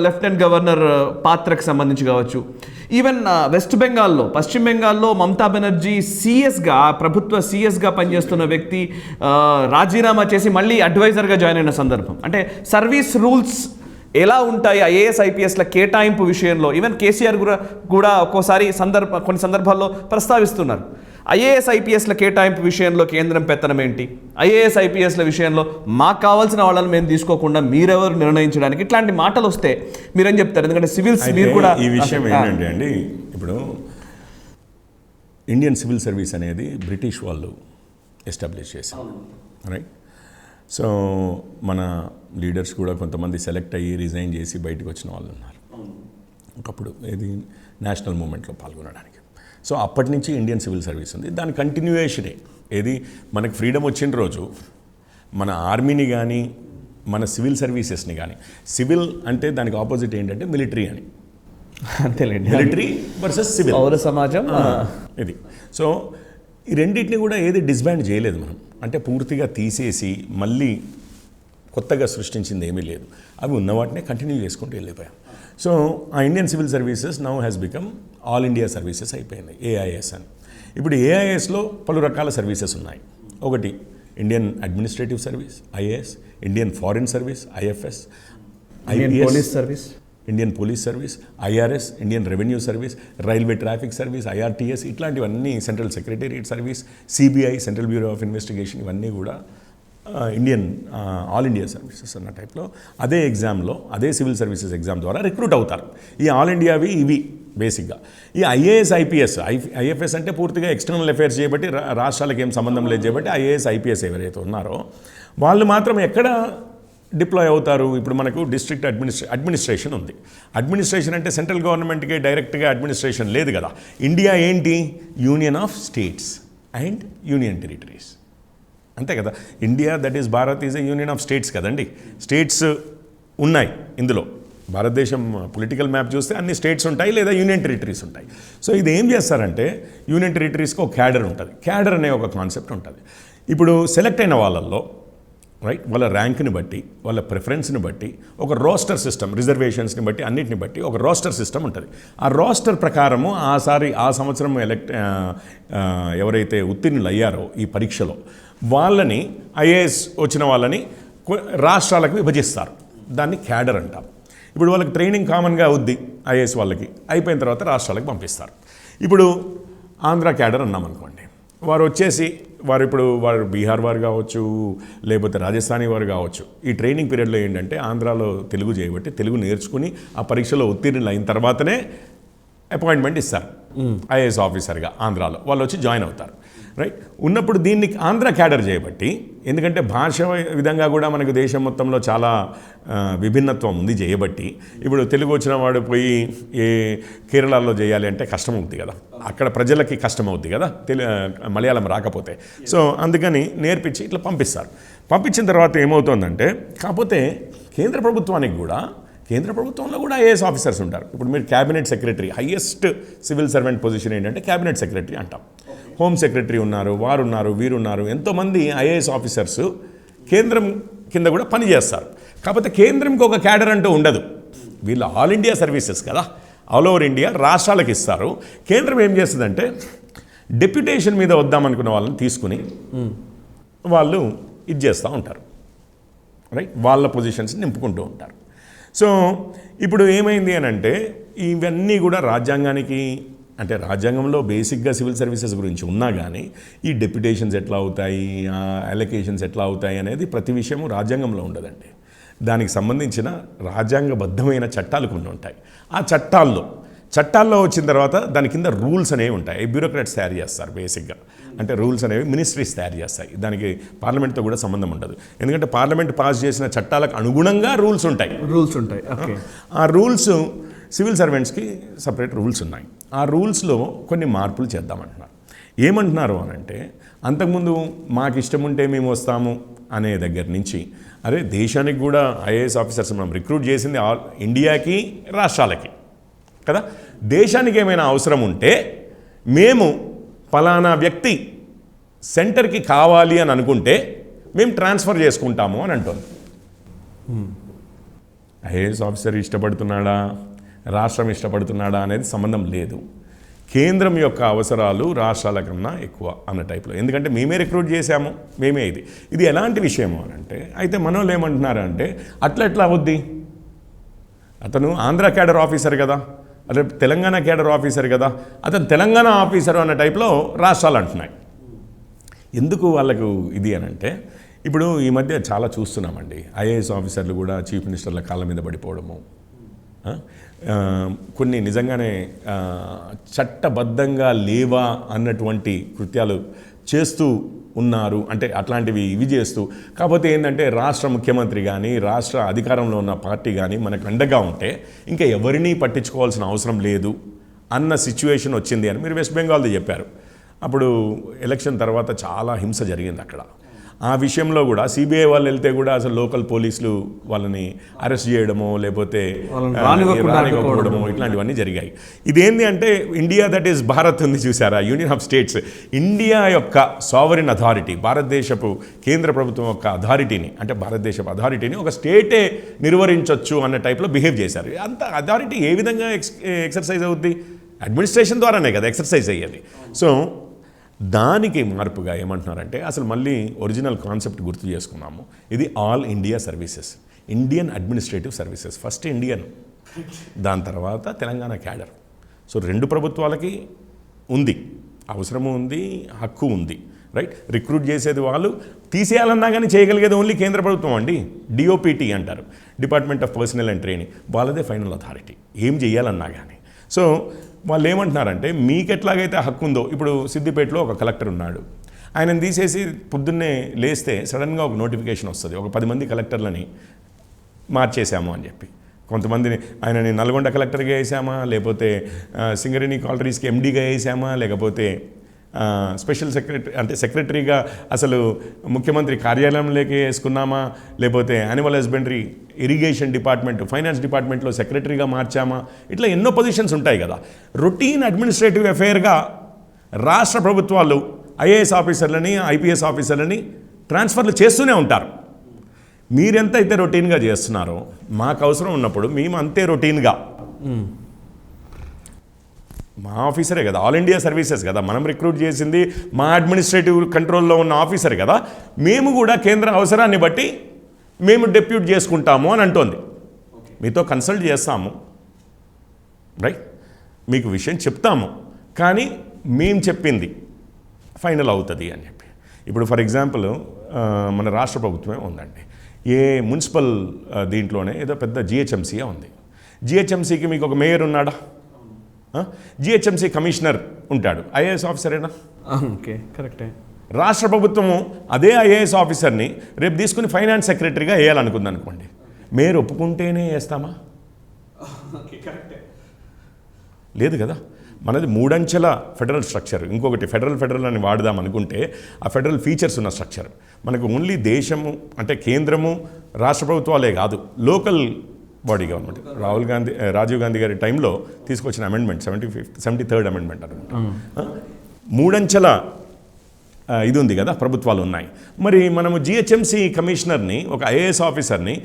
లెఫ్టినెంట్ గవర్నర్ పాత్రకు సంబంధించి కావచ్చు, ఈవెన్ వెస్ట్ బెంగాల్లో, పశ్చిమ బెంగాల్లో మమతా బెనర్జీ సిఎస్గా, ప్రభుత్వ సిఎస్గా పనిచేస్తున్న వ్యక్తి రాజీనామా చేసి మళ్ళీ అడ్వైజర్గా జాయిన్ అయిన సందర్భం. అంటే సర్వీస్ రూల్స్ ఎలా ఉంటాయి ఐఏఎస్ ఐపీఎస్ల కేటాయింపు విషయంలో ఈవెన్ కేసీఆర్ కూడా ఒక్కోసారి కొన్ని సందర్భాల్లో ప్రస్తావిస్తున్నారు. ఐఏఎస్ ఐపీఎస్ల కేటాయింపు విషయంలో కేంద్రం పెత్తనం ఏంటి, ఐఏఎస్ ఐపీఎస్ల విషయంలో మాకు కావాల్సిన వాళ్ళని మేము తీసుకోకుండా మీరెవరు నిర్ణయించడానికి, ఇట్లాంటి మాటలు వస్తే మీరేం చెప్తారు? ఎందుకంటే సివిల్స్ మీరు కూడా ఈ విషయం ఏంటంటే అండి, ఇప్పుడు ఇండియన్ సివిల్ సర్వీస్ అనేది బ్రిటిష్ వాళ్ళు ఎస్టాబ్లిష్ చేశారు. రైట్. సో మన లీడర్స్ కూడా కొంతమంది సెలెక్ట్ అయ్యి రిజైన్ చేసి బయటకు వచ్చిన వాళ్ళు ఉన్నారు ఒకప్పుడు, ఇది నేషనల్ మూమెంట్లో పాల్గొనడానికి. సో అప్పటి నుంచి ఇండియన్ సివిల్ సర్వీస్ ఉంది. దాని కంటిన్యూయేషనే ఏది మనకు ఫ్రీడమ్ వచ్చిన రోజు మన ఆర్మీని కానీ మన సివిల్ సర్వీసెస్ని కానీ, సివిల్ అంటే దానికి ఆపోజిట్ ఏంటంటే మిలిటరీ అని, అంతేలేండి, మిలిటరీ వర్సెస్ సివిల్ పౌర సమాజం ఇది. సో ఈ రెండింటిని కూడా ఏది డిస్బ్యాండ్ చేయలేదు మనం, అంటే పూర్తిగా తీసేసి మళ్ళీ కొత్తగా సృష్టించింది ఏమీ లేదు. అవి ఉన్న వాటినే కంటిన్యూ చేసుకుంటూ వెళ్ళిపోయాం. సో ఆ Indian civil services now has become all India services అయిపోయింది, ఏఐఎస్ అని. ఇప్పుడు ఏఐఎస్లో పలు రకాల సర్వీసెస్ ఉన్నాయి. ఒకటి Indian administrative service IAS, Indian foreign service IFS, police service, Indian police service, IRS, Indian revenue service, railway traffic service, IRTS, ఇట్లాంటివన్నీ, central secretariat service, CBI central bureau of investigation, ఇవన్నీ కూడా ఇండియన్ ఆల్ ఇండియా సర్వీసెస్ అన్న టైప్లో అదే ఎగ్జామ్లో, అదే civil services exam ద్వారా recruit అవుతారు. ఈ ఆల్ ఇండియావి ఇవి బేసిక్గా. ఈ ఐఏఎస్ ఐపీఎస్, ఐఎఫ్ఎస్ అంటే పూర్తిగా ఎక్స్టర్నల్ అఫైర్స్ చేయబట్టి రాష్ట్రాలకు ఏం సంబంధం లేదు చేయబట్టి ఐఏఎస్ ఐపీఎస్ ఎవరైతే ఉన్నారో వాళ్ళు మాత్రం ఎక్కడ డిప్లాయ్ అవుతారు. ఇప్పుడు మనకు డిస్ట్రిక్ట్ అడ్మినిస్ట్రేషన్ ఉంది. అడ్మినిస్ట్రేషన్ అంటే సెంట్రల్ గవర్నమెంట్కి డైరెక్ట్గా అడ్మినిస్ట్రేషన్ లేదు కదా. ఇండియా ఏంటి? Union of states and union territories, అంతే కదా. India that is Bharat is a union of states కదండి. స్టేట్స్ ఉన్నాయి ఇందులో. భారతదేశం పొలిటికల్ మ్యాప్ చూస్తే అన్ని స్టేట్స్ ఉంటాయి లేదా యూనియన్ టెరిటరీస్ ఉంటాయి. సో ఇది ఏం చేస్తారంటే యూనియన్ టెరిటరీస్కి ఒక క్యాడర్ ఉంటుంది. క్యాడర్ అనే ఒక కాన్సెప్ట్ ఉంటుంది. ఇప్పుడు సెలెక్ట్ అయిన వాళ్ళల్లో రైట్, వాళ్ళ ర్యాంక్ని బట్టి, వాళ్ళ ప్రిఫరెన్స్ని బట్టి, ఒక రోస్టర్ సిస్టమ్, రిజర్వేషన్స్ని బట్టి, అన్నిటిని బట్టి ఒక రోస్టర్ సిస్టమ్ ఉంటుంది. ఆ రోస్టర్ ప్రకారము ఆ సంవత్సరం ఎవరైతే ఉత్తీర్ణులు అయ్యారో ఈ పరీక్షలో వాళ్ళని, ఐఏఎస్ వచ్చిన వాళ్ళని రాష్ట్రాలకు విభజిస్తారు. దాన్ని క్యాడర్ అంటాం. ఇప్పుడు వాళ్ళకి ట్రైనింగ్ కామన్గా అవుద్ది ఐఏఎస్ వాళ్ళకి, అయిపోయిన తర్వాత రాష్ట్రాలకు పంపిస్తారు. ఇప్పుడు ఆంధ్ర క్యాడర్ అన్నాం అనుకోండి, వారు వచ్చేసి వారు బీహార్ వారు కావచ్చు, లేకపోతే రాజస్థానీ వారు కావచ్చు. ఈ ట్రైనింగ్ పీరియడ్లో ఏంటంటే ఆంధ్రాలో తెలుగు చేయబట్టి తెలుగు నేర్చుకుని ఆ పరీక్షలో ఉత్తీర్ణులు అయిన తర్వాతనే అపాయింట్మెంట్ ఇస్తారు ఐఏఎస్ ఆఫీసర్గా. ఆంధ్రాలో వాళ్ళు వచ్చి జాయిన్ అవుతారు రైట్. ఉన్నప్పుడు దీన్ని ఆంధ్ర క్యాడర్ చేయబట్టి, ఎందుకంటే భాష విధంగా కూడా మనకు దేశం మొత్తంలో చాలా విభిన్నత్వం ఉంది చేయబట్టి, ఇప్పుడు తెలుగు వచ్చిన వాడు పోయి కేరళలో చేయాలి అంటే కష్టం అవుతుంది కదా, అక్కడ ప్రజలకి కష్టం అవుతుంది కదా మలయాళం రాకపోతే. సో అందుకని నేర్పించి ఇట్లా పంపిస్తారు. పంపించిన తర్వాత ఏమవుతుందంటే, కాకపోతే కేంద్ర ప్రభుత్వంలో కూడా ఐఏఎస్ ఆఫీసర్స్ ఉంటారు. ఇప్పుడు మీరు cabinet secretary, highest civil servant position ఏంటంటే క్యాబినెట్ సెక్రటరీ అంటాం. హోమ్ సెక్రటరీ ఉన్నారు, వారున్నారు, వీరున్నారు, ఎంతోమంది ఐఏఎస్ ఆఫీసర్స్ కేంద్రం కింద కూడా పనిచేస్తారు. కాకపోతే కేంద్రంకి ఒక క్యాడర్ అంటూ ఉండదు. వీళ్ళు ఆల్ ఇండియా సర్వీసెస్ కదా, ఆల్ ఓవర్ ఇండియా రాష్ట్రాలకు ఇస్తారు. కేంద్రం ఏం చేస్తుందంటే డెప్యుటేషన్ మీద వద్దామనుకున్న వాళ్ళని తీసుకుని వాళ్ళు ఇది చేస్తూ ఉంటారు రైట్, వాళ్ళ పొజిషన్స్ నింపుకుంటూ ఉంటారు. సో ఇప్పుడు ఏమైంది అని అంటే, ఇవన్నీ కూడా రాజ్యాంగానికి, అంటే రాజ్యాంగంలో బేసిక్గా సివిల్ సర్వీసెస్ గురించి ఉన్నా కానీ ఈ డెప్యుటేషన్స్ ఎట్లా అవుతాయి, అలొకేషన్స్ ఎట్లా అవుతాయి అనేది ప్రతి విషయము రాజ్యాంగంలో ఉండదండి. దానికి సంబంధించిన రాజ్యాంగబద్ధమైన చట్టాలు కొన్ని ఉంటాయి. ఆ చట్టాల్లో వచ్చిన తర్వాత దాని కింద రూల్స్ అనేవి ఉంటాయి. బ్యూరోక్రాట్స్ తయారు చేస్తారు బేసిక్గా. అంటే రూల్స్ అనేవి మినిస్ట్రీస్ తయారు చేస్తాయి. దానికి పార్లమెంట్తో కూడా సంబంధం ఉండదు. ఎందుకంటే పార్లమెంట్ పాస్ చేసిన చట్టాలకు అనుగుణంగా రూల్స్ ఉంటాయి. ఆ రూల్స్ సివిల్ సర్వెంట్స్కి సపరేట్ రూల్స్ ఉన్నాయి. ఆ రూల్స్లో కొన్ని మార్పులు చేద్దామంటున్నారు. ఏమంటున్నారు అని అంటే, అంతకుముందు మాకు ఇష్టం ఉంటే మేము వస్తాము అనే దగ్గర నుంచి, అరే దేశానికి కూడా ఐఏఎస్ ఆఫీసర్స్ మనం రిక్రూట్ చేసింది ఇండియాకి, రాష్ట్రాలకి కదా. దేశానికి ఏమైనా అవసరం ఉంటే మేము ఫలానా వ్యక్తి సెంటర్కి కావాలి అని అనుకుంటే మేము ట్రాన్స్ఫర్ చేసుకుంటాము అని అంటుంది. ఐఏఎస్ ఆఫీసర్ ఇష్టపడుతున్నాడా, రాష్ట్రం ఇష్టపడుతున్నాడా అనేది సంబంధం లేదు. కేంద్రం యొక్క అవసరాలు రాష్ట్రాల కన్నా ఎక్కువ అన్న టైప్లో. ఎందుకంటే మేమే రిక్రూట్ చేశాము, మేమే ఇది ఎలాంటి విషయము అని అంటే, అయితే మనోళ్ళు ఏమంటున్నారంటే అట్లా అవుద్ది, అతను ఆంధ్ర క్యాడర్ ఆఫీసర్ కదా, అదే తెలంగాణ క్యాడర్ ఆఫీసర్ కదా, అతను తెలంగాణ ఆఫీసరు అన్న టైప్లో రాష్ట్రాలు అంటున్నాయి. ఎందుకు వాళ్ళకు ఇది అని అంటే, ఇప్పుడు ఈ మధ్య చాలా చూస్తున్నామండి, ఐఏఎస్ ఆఫీసర్లు కూడా చీఫ్ మినిస్టర్ల కాళ్ళ మీద పడిపోవడము, కొన్ని నిజంగానే చట్టబద్ధంగా లేవా అన్నటువంటి కృత్యాలు చేస్తూ ఉన్నారు. అంటే అట్లాంటివి ఇవి చేస్తూ, కాకపోతే ఏంటంటే రాష్ట్ర ముఖ్యమంత్రి కానీ రాష్ట్ర అధికారంలో ఉన్న పార్టీ కానీ మనకు అండగా ఉంటే ఇంకా ఎవరినీ పట్టించుకోవాల్సిన అవసరం లేదు అన్న సిచ్యువేషన్ వచ్చింది అని మీరు వెస్ట్ బెంగాల్ది చెప్పారు. అప్పుడు ఎలక్షన్ తర్వాత చాలా హింస జరిగింది అక్కడ. ఆ విషయంలో కూడా సిబిఐ వాళ్ళు వెళ్తే కూడా అసలు లోకల్ పోలీసులు వాళ్ళని అరెస్ట్ చేయడమో లేకపోతే రానివ్వకపోవడమో ఇట్లాంటివన్నీ జరిగాయి. ఇదేంటి అంటే ఇండియా దట్ ఈస్ భారత్ ఉంది చూసారా, యూనియన్ ఆఫ్ స్టేట్స్, ఇండియా యొక్క సావరిన్ అథారిటీ, భారతదేశపు కేంద్ర ప్రభుత్వం యొక్క అథారిటీని, అంటే భారతదేశపు అథారిటీని ఒక స్టేటే నిర్వహించవచ్చు అన్న టైప్లో బిహేవ్ చేశారు. అంత అథారిటీ ఏ విధంగా ఎక్సర్సైజ్ అవుద్ది? అడ్మినిస్ట్రేషన్ ద్వారానే కదా ఎక్సర్సైజ్ అయ్యేది. సో దానికి మార్పుగా ఏమంటున్నారంటే అసలు మళ్ళీ ఒరిజినల్ కాన్సెప్ట్ గుర్తు చేసుకున్నాము. ఇది all India services, Indian administrative services, first Indian, దాని తర్వాత తెలంగాణ క్యాడర్. సో రెండు ప్రభుత్వాలకి ఉంది, అవసరము ఉంది, హక్కు ఉంది, రైట్. రిక్రూట్ చేసేది వాళ్ళు, తీసేయాలన్నా కానీ చేయగలిగేది ఓన్లీ కేంద్ర ప్రభుత్వం అండి. డిఓపిటి అంటారు, department of personal and training, వాళ్ళదే ఫైనల్ అథారిటీ ఏం చేయాలన్నా కానీ. సో వాళ్ళు ఏమంటున్నారంటే మీకు ఎట్లాగైతే హక్కు ఉందో, ఇప్పుడు సిద్దిపేటలో ఒక కలెక్టర్ ఉన్నాడు, ఆయనను తీసేసి పొద్దున్నే లేస్తే సడన్గా ఒక నోటిఫికేషన్ వస్తుంది, ఒక 10 మంది కలెక్టర్లని మార్చేసాము అని చెప్పి. కొంతమందిని ఆయనని నల్గొండ కలెక్టర్గా వేసామా, లేకపోతే సింగరేణి కాలరీస్కి ఎండీగా వేసామా, లేకపోతే స్పెషల్ సెక్రటరీ అంటే సెక్రటరీగా అసలు ముఖ్యమంత్రి కార్యాలయంలోకి వేసుకున్నామా, లేకపోతే animal husbandry, irrigation department, finance డిపార్ట్మెంట్లో సెక్రటరీగా మార్చామా, ఇట్లా ఎన్నో పొజిషన్స్ ఉంటాయి కదా. రొటీన్ అడ్మినిస్ట్రేటివ్ అఫైర్గా రాష్ట్ర ప్రభుత్వాలు ఐఏఎస్ ఆఫీసర్లని, ఐపీఎస్ ఆఫీసర్లని ట్రాన్స్ఫర్లు చేస్తూనే ఉంటారు. మీరెంత అయితే రొటీన్గా చేస్తున్నారో మాకు అవసరం ఉన్నప్పుడు మేము అంతే రొటీన్గా, మా ఆఫీసరే కదా, ఆల్ ఇండియా సర్వీసెస్ కదా, మనం రిక్రూట్ చేసింది మా అడ్మినిస్ట్రేటివ్ కంట్రోల్లో ఉన్న ఆఫీసర్ కదా, మేము కూడా కేంద్ర అవసరాన్ని బట్టి మేము డెప్యూట్ చేసుకుంటాము అని అంటోంది. మీతో కన్సల్ట్ చేస్తాము, రైట్, మీకు విషయం చెప్తాము, కానీ మేము చెప్పింది ఫైనల్ అవుతుంది అని చెప్పి. ఇప్పుడు ఫర్ ఎగ్జాంపుల్ మన రాష్ట్ర ప్రభుత్వమే ఉందండి, ఏ మున్సిపల్ దీంట్లోనే ఏదో పెద్ద జిహెచ్ఎంసీయే ఉంది. జిహెచ్ఎంసీకి మీకు ఒక మేయర్ ఉన్నాడా? జిహెచ్ఎంసీ కమిషనర్ ఉంటాడు, ఐఏఎస్ ఆఫీసరేనా? ఓకే, కరెక్టే. రాష్ట్ర ప్రభుత్వము అదే ఐఏఎస్ ఆఫీసర్ని రేపు తీసుకుని ఫైనాన్స్ సెక్రటరీగా వేయాలనుకుంది అనుకోండి, మేయర్ ఒప్పుకుంటేనే వేస్తామా? లేదు కదా. మనది 3 అంచెల ఫెడరల్ స్ట్రక్చర్, ఇంకొకటి ఫెడరల్ అని వాడదాం అనుకుంటే ఆ ఫెడరల్ ఫీచర్స్ ఉన్న స్ట్రక్చర్. మనకు ఓన్లీ దేశము అంటే కేంద్రము రాష్ట్ర ప్రభుత్వాలే కాదు, local body government. Rajiv Gandhi గారి టైంలో తీసుకొచ్చిన అమెండ్మెంట్ 73rd అమెండ్మెంట్ అనమాట. 3 అంచెల ఇది ఉంది కదా, ప్రభుత్వాలు ఉన్నాయి. మరి మనము జిహెచ్ఎంసీ కమిషనర్ని, ఒక ఐఏఎస్ ఆఫీసర్ని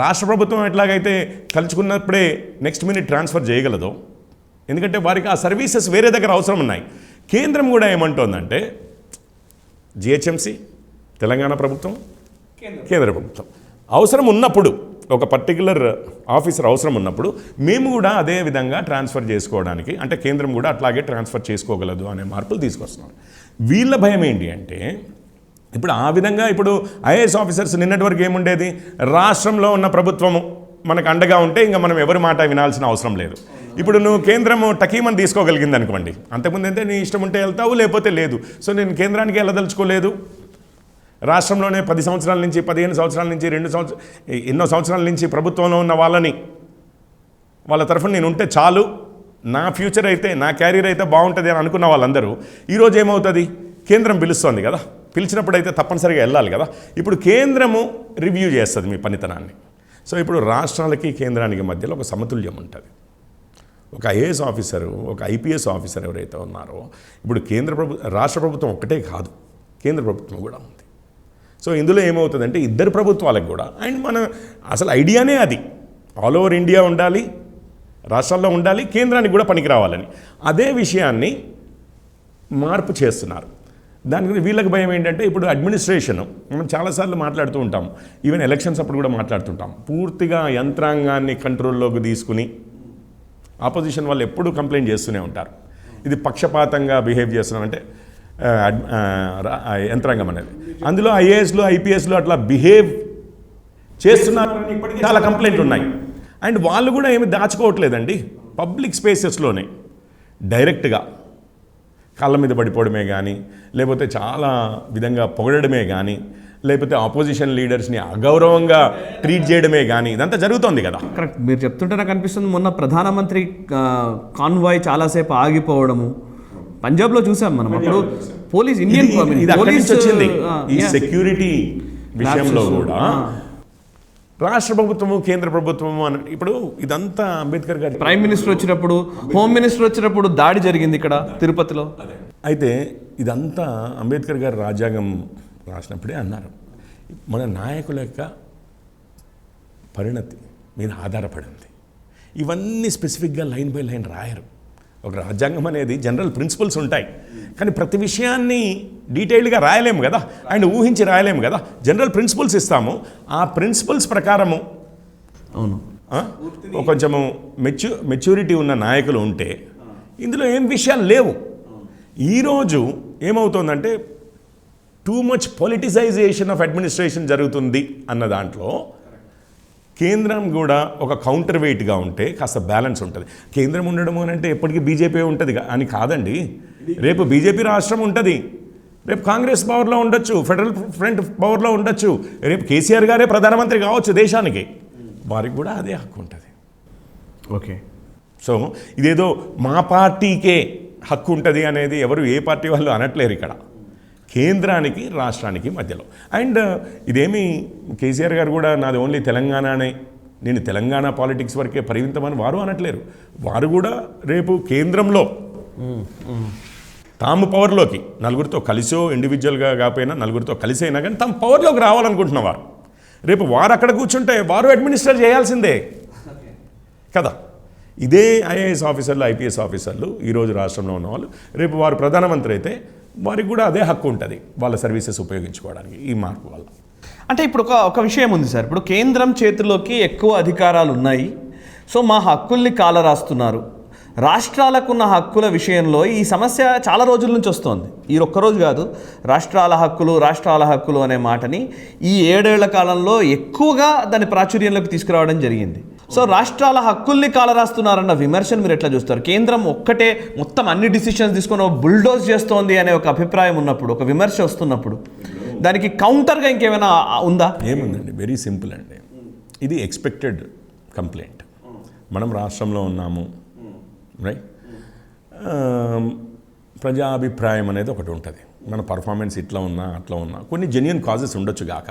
రాష్ట్ర ప్రభుత్వం ఎట్లాగైతే తలుచుకున్నప్పుడే నెక్స్ట్ మినిట్ ట్రాన్స్ఫర్ చేయగలదో, ఎందుకంటే వారికి ఆ సర్వీసెస్ వేరే దగ్గర అవసరం ఉన్నాయి. కేంద్రం కూడా ఏమంటోందంటే జిహెచ్ఎంసీ, తెలంగాణ ప్రభుత్వం, కేంద్ర ప్రభుత్వం అవసరం ఉన్నప్పుడు, ఒక పర్టికులర్ ఆఫీసర్ అవసరం ఉన్నప్పుడు మేము కూడా అదే విధంగా ట్రాన్స్ఫర్ చేసుకోవడానికి, అంటే కేంద్రం కూడా అట్లాగే ట్రాన్స్ఫర్ చేసుకోగలదు అనే మార్పులు తీసుకొస్తున్నాం. వీళ్ళ భయం ఏంటి అంటే, ఇప్పుడు ఆ విధంగా ఇప్పుడు ఐఏఎస్ ఆఫీసర్స్ నిన్నటి వరకు ఏముండేది, రాష్ట్రంలో ఉన్న ప్రభుత్వము మనకు అండగా ఉంటే ఇంకా మనం ఎవరి మాట వినాల్సిన అవసరం లేదు. ఇప్పుడు నువ్వు కేంద్రము టకీమని తీసుకోగలిగింది అనుకోండి, అంతకుముందు అయితే నీ ఇష్టం ఉంటే వెళ్తావు, లేకపోతే లేదు. సో నేను కేంద్రానికి వెళ్ళదలుచుకోలేదు, రాష్ట్రంలోనే 10 సంవత్సరాల నుంచి, 15 సంవత్సరాల నుంచి, ఎన్నో సంవత్సరాల నుంచి ప్రభుత్వంలో ఉన్న వాళ్ళని, వాళ్ళ తరఫున నేను ఉంటే చాలు, నా ఫ్యూచర్ అయితే, నా క్యారియర్ అయితే బాగుంటుంది అని అనుకున్న వాళ్ళందరూ ఈరోజు ఏమవుతుంది, కేంద్రం పిలుస్తోంది కదా, పిలిచినప్పుడు అయితే తప్పనిసరిగా వెళ్ళాలి కదా. ఇప్పుడు కేంద్రము రివ్యూ చేస్తుంది మీ పనితనాన్ని. సో ఇప్పుడు రాష్ట్రాలకి కేంద్రానికి మధ్యలో ఒక సమతుల్యం ఉంటుంది. ఒక ఐఏఎస్ ఆఫీసరు, ఒక ఐపీఎస్ ఆఫీసర్ ఎవరైతే ఉన్నారో, ఇప్పుడు రాష్ట్ర ప్రభుత్వం ఒక్కటే కాదు, కేంద్ర ప్రభుత్వం కూడా ఉంది. సో ఇందులో ఏమవుతుందంటే ఇద్దరు ప్రభుత్వాలకు కూడా, అండ్ మన అసలు ఐడియానే అది, ఆల్ ఓవర్ ఇండియా ఉండాలి, రాష్ట్రాల్లో ఉండాలి, కేంద్రానికి కూడా పనికి రావాలని. అదే విషయాన్ని మార్పు చేస్తున్నారు. దాని గురించి వీళ్ళకి భయం ఏంటంటే, ఇప్పుడు అడ్మినిస్ట్రేషన్ మనం చాలాసార్లు మాట్లాడుతూ ఉంటాం, ఈవెన్ ఎలక్షన్స్ అప్పుడు కూడా మాట్లాడుతుంటాం, పూర్తిగా యంత్రాంగాన్ని కంట్రోల్లోకి తీసుకుని ఆపోజిషన్ వాళ్ళు ఎప్పుడూ కంప్లైంట్ చేస్తూనే ఉంటారు, ఇది పక్షపాతంగా బిహేవ్ చేస్తున్నారంటే యంత్రాంగం అనేది. అందులో ఐఏఎస్లు, ఐపీఎస్లు అట్లా బిహేవ్ చేస్తున్నారని ఇప్పటికీ చాలా కంప్లైంట్లు ఉన్నాయి. అండ్ వాళ్ళు కూడా ఏమి దాచుకోవట్లేదండి, పబ్లిక్ స్పేసెస్లోనే డైరెక్ట్గా కాళ్ళ మీద పడిపోవడమే కానీ, లేకపోతే చాలా విధంగా పొగడమే కానీ, లేకపోతే ఆపోజిషన్ లీడర్స్ని అగౌరవంగా ట్రీట్ చేయడమే కానీ ఇదంతా జరుగుతోంది కదా. కరెక్ట్. మీరు చెప్తుంటే నాకు అనిపిస్తుంది, మొన్న ప్రధానమంత్రి కాన్వాయ్ చాలాసేపు ఆగిపోవడము పంజాబ్లో చూసాం మనం. అప్పుడు పోలీస్ ఇండియన్ పోలీస్ వచ్చింది. ఈ సెక్యూరిటీ విషయంలో కూడా రాష్ట్ర ప్రభుత్వము కేంద్ర ప్రభుత్వము అని ఇప్పుడు ఇదంతా అంబేద్కర్ గారి ప్రైమ్ మినిస్టర్ వచ్చినప్పుడు, హోమ్ మినిస్టర్ వచ్చినప్పుడు దాడి జరిగింది ఇక్కడ తిరుపతిలో. అయితే ఇదంతా అంబేద్కర్ గారు రాజ్యాంగం రాసినప్పుడే అన్నారు, మన నాయకుల యొక్క పరిణతి మీద ఆధారపడింది. ఇవన్నీ స్పెసిఫిక్గా లైన్ బై లైన్ రాయరు. ఒక రాజ్యాంగం అనేది జనరల్ ప్రిన్సిపల్స్ ఉంటాయి, కానీ ప్రతి విషయాన్ని డీటెయిల్డ్గా రాయలేము కదా, అండ్ ఊహించి రాయలేము కదా. జనరల్ ప్రిన్సిపల్స్ ఇస్తాము, ఆ ప్రిన్సిపల్స్ ప్రకారము అవును కొంచెము మెచ్యూరిటీ ఉన్న నాయకులు ఉంటే ఇందులో ఏం విషయాలు లేవు. ఈరోజు ఏమవుతుందంటే too much politicisation of administration జరుగుతుంది అన్న దాంట్లో కేంద్రం కూడా ఒక కౌంటర్ వెయిట్గా ఉంటే కాస్త బ్యాలెన్స్ ఉంటుంది. కేంద్రం ఉండడం అని అంటే ఎప్పటికీ బీజేపీ ఉంటుంది అని కాదండి. రేపు బీజేపీ రాష్ట్రం ఉంటుంది, రేపు కాంగ్రెస్ పవర్లో ఉండొచ్చు, ఫెడరల్ ఫ్రంట్ పవర్లో ఉండొచ్చు, రేపు కేసీఆర్ గారే ప్రధానమంత్రి కావచ్చు దేశానికి, వారికి కూడా అదే హక్కు ఉంటుంది. ఓకే. సో ఇదేదో మా పార్టీకే హక్కు ఉంటుంది అనేది ఎవరు ఏ పార్టీ వాళ్ళు అనట్లేరు ఇక్కడ, కేంద్రానికి రాష్ట్రానికి మధ్యలో. అండ్ ఇదేమి కేసీఆర్ గారు కూడా నాది ఓన్లీ తెలంగాణనే, నేను తెలంగాణ పాలిటిక్స్ వరకే పరిమితమని వారు అనట్లేరు. వారు కూడా రేపు కేంద్రంలో తాము పవర్లోకి నలుగురితో కలిసో ఇండివిజువల్గా కాకపోయినా నలుగురితో కలిసి అయినా కానీ తాము పవర్లోకి రావాలనుకుంటున్నవారు. రేపు వారు అక్కడ కూర్చుంటే వారు అడ్మినిస్టర్ చేయాల్సిందే కదా. ఇదే ఐఏఎస్ ఆఫీసర్లు ఐపీఎస్ ఆఫీసర్లు ఈరోజు రాష్ట్రంలో ఉన్నవాళ్ళు రేపు వారు ప్రధానమంత్రి అయితే వారికి కూడా అదే హక్కు ఉంటుంది వాళ్ళ సర్వీసెస్ ఉపయోగించుకోవడానికి ఈ మార్పు వల్ల. అంటే ఇప్పుడు ఒక విషయం ఉంది సార్, ఇప్పుడు కేంద్రం చేతిలోకి ఎక్కువ అధికారాలు ఉన్నాయి, సో మా హక్కుల్ని కాలరాస్తున్నారు. రాష్ట్రాలకున్న హక్కుల విషయంలో ఈ సమస్య చాలా రోజుల నుంచి వస్తోంది, ఈ ఒక్కరోజు కాదు. రాష్ట్రాల హక్కులు అనే మాటని ఈ 7 ఏళ్ల కాలంలో ఎక్కువగా దాని ప్రాచుర్యంలోకి తీసుకురావడం జరిగింది. సో రాష్ట్రాల హక్కుల్ని కాలరాస్తున్నారన్న విమర్శను మీరు ఎట్లా చూస్తారు? కేంద్రం ఒక్కటే మొత్తం అన్ని డిసిషన్స్ తీసుకొని బుల్డోజ్ చేస్తోంది అనే ఒక అభిప్రాయం ఉన్నప్పుడు, ఒక విమర్శ వస్తున్నప్పుడు దానికి కౌంటర్గా ఇంకేమైనా ఉందా? ఏముందండి, వెరీ సింపుల్ అండి. ఇది ఎక్స్పెక్టెడ్ కంప్లైంట్. మనం రాష్ట్రంలో ఉన్నాము, రైట్? ప్రజాభిప్రాయం అనేది ఒకటి ఉంటుంది. మన పర్ఫార్మెన్స్ ఇట్లా ఉన్నా అట్లా ఉన్నా కొన్ని జెన్యూన్ కాజెస్ ఉండొచ్చు గాక,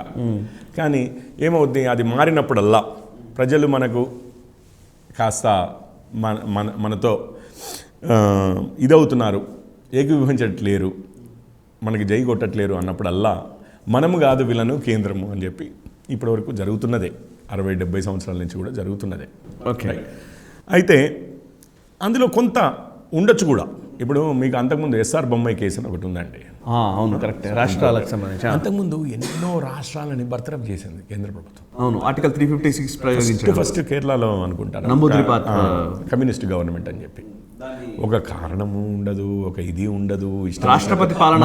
కానీ ఏమవుద్ది, అది మారినప్పుడల్లా ప్రజలు మనకు కాస్త మనతో ఇదవుతున్నారు, ఏకీభవించట్లేరు, మనకి జై కొట్టట్లేరు అన్నప్పుడల్లా మనము కాదు వీళ్ళను కేంద్రము అని చెప్పి ఇప్పటివరకు జరుగుతున్నదే, 60-70 సంవత్సరాల నుంచి కూడా జరుగుతున్నదే. ఓకే. అయితే అందులో కొంత ఉండొచ్చు కూడా. ఇప్పుడు మీకు అంతకుముందు ఎస్ఆర్ బొమ్మాయి కేసు అని ఒకటి ఉందండి. అవును, కరెక్ట్. రాష్ట్రాలకు సంబంధించి అంతకుముందు ఎన్నో రాష్ట్రాలని బర్తరఫ్ చేసింది కేంద్ర ప్రభుత్వం. అవును, ఆర్టికల్ 356 ప్రయోగించారు. ఫస్ట్ కేరళలో అనుకుంటారు కమ్యూనిస్ట్ గవర్నమెంట్ అని చెప్పి. ఒక కారణము ఉండదు, ఒక ఇది ఉండదు, రాష్ట్రపతి పాలన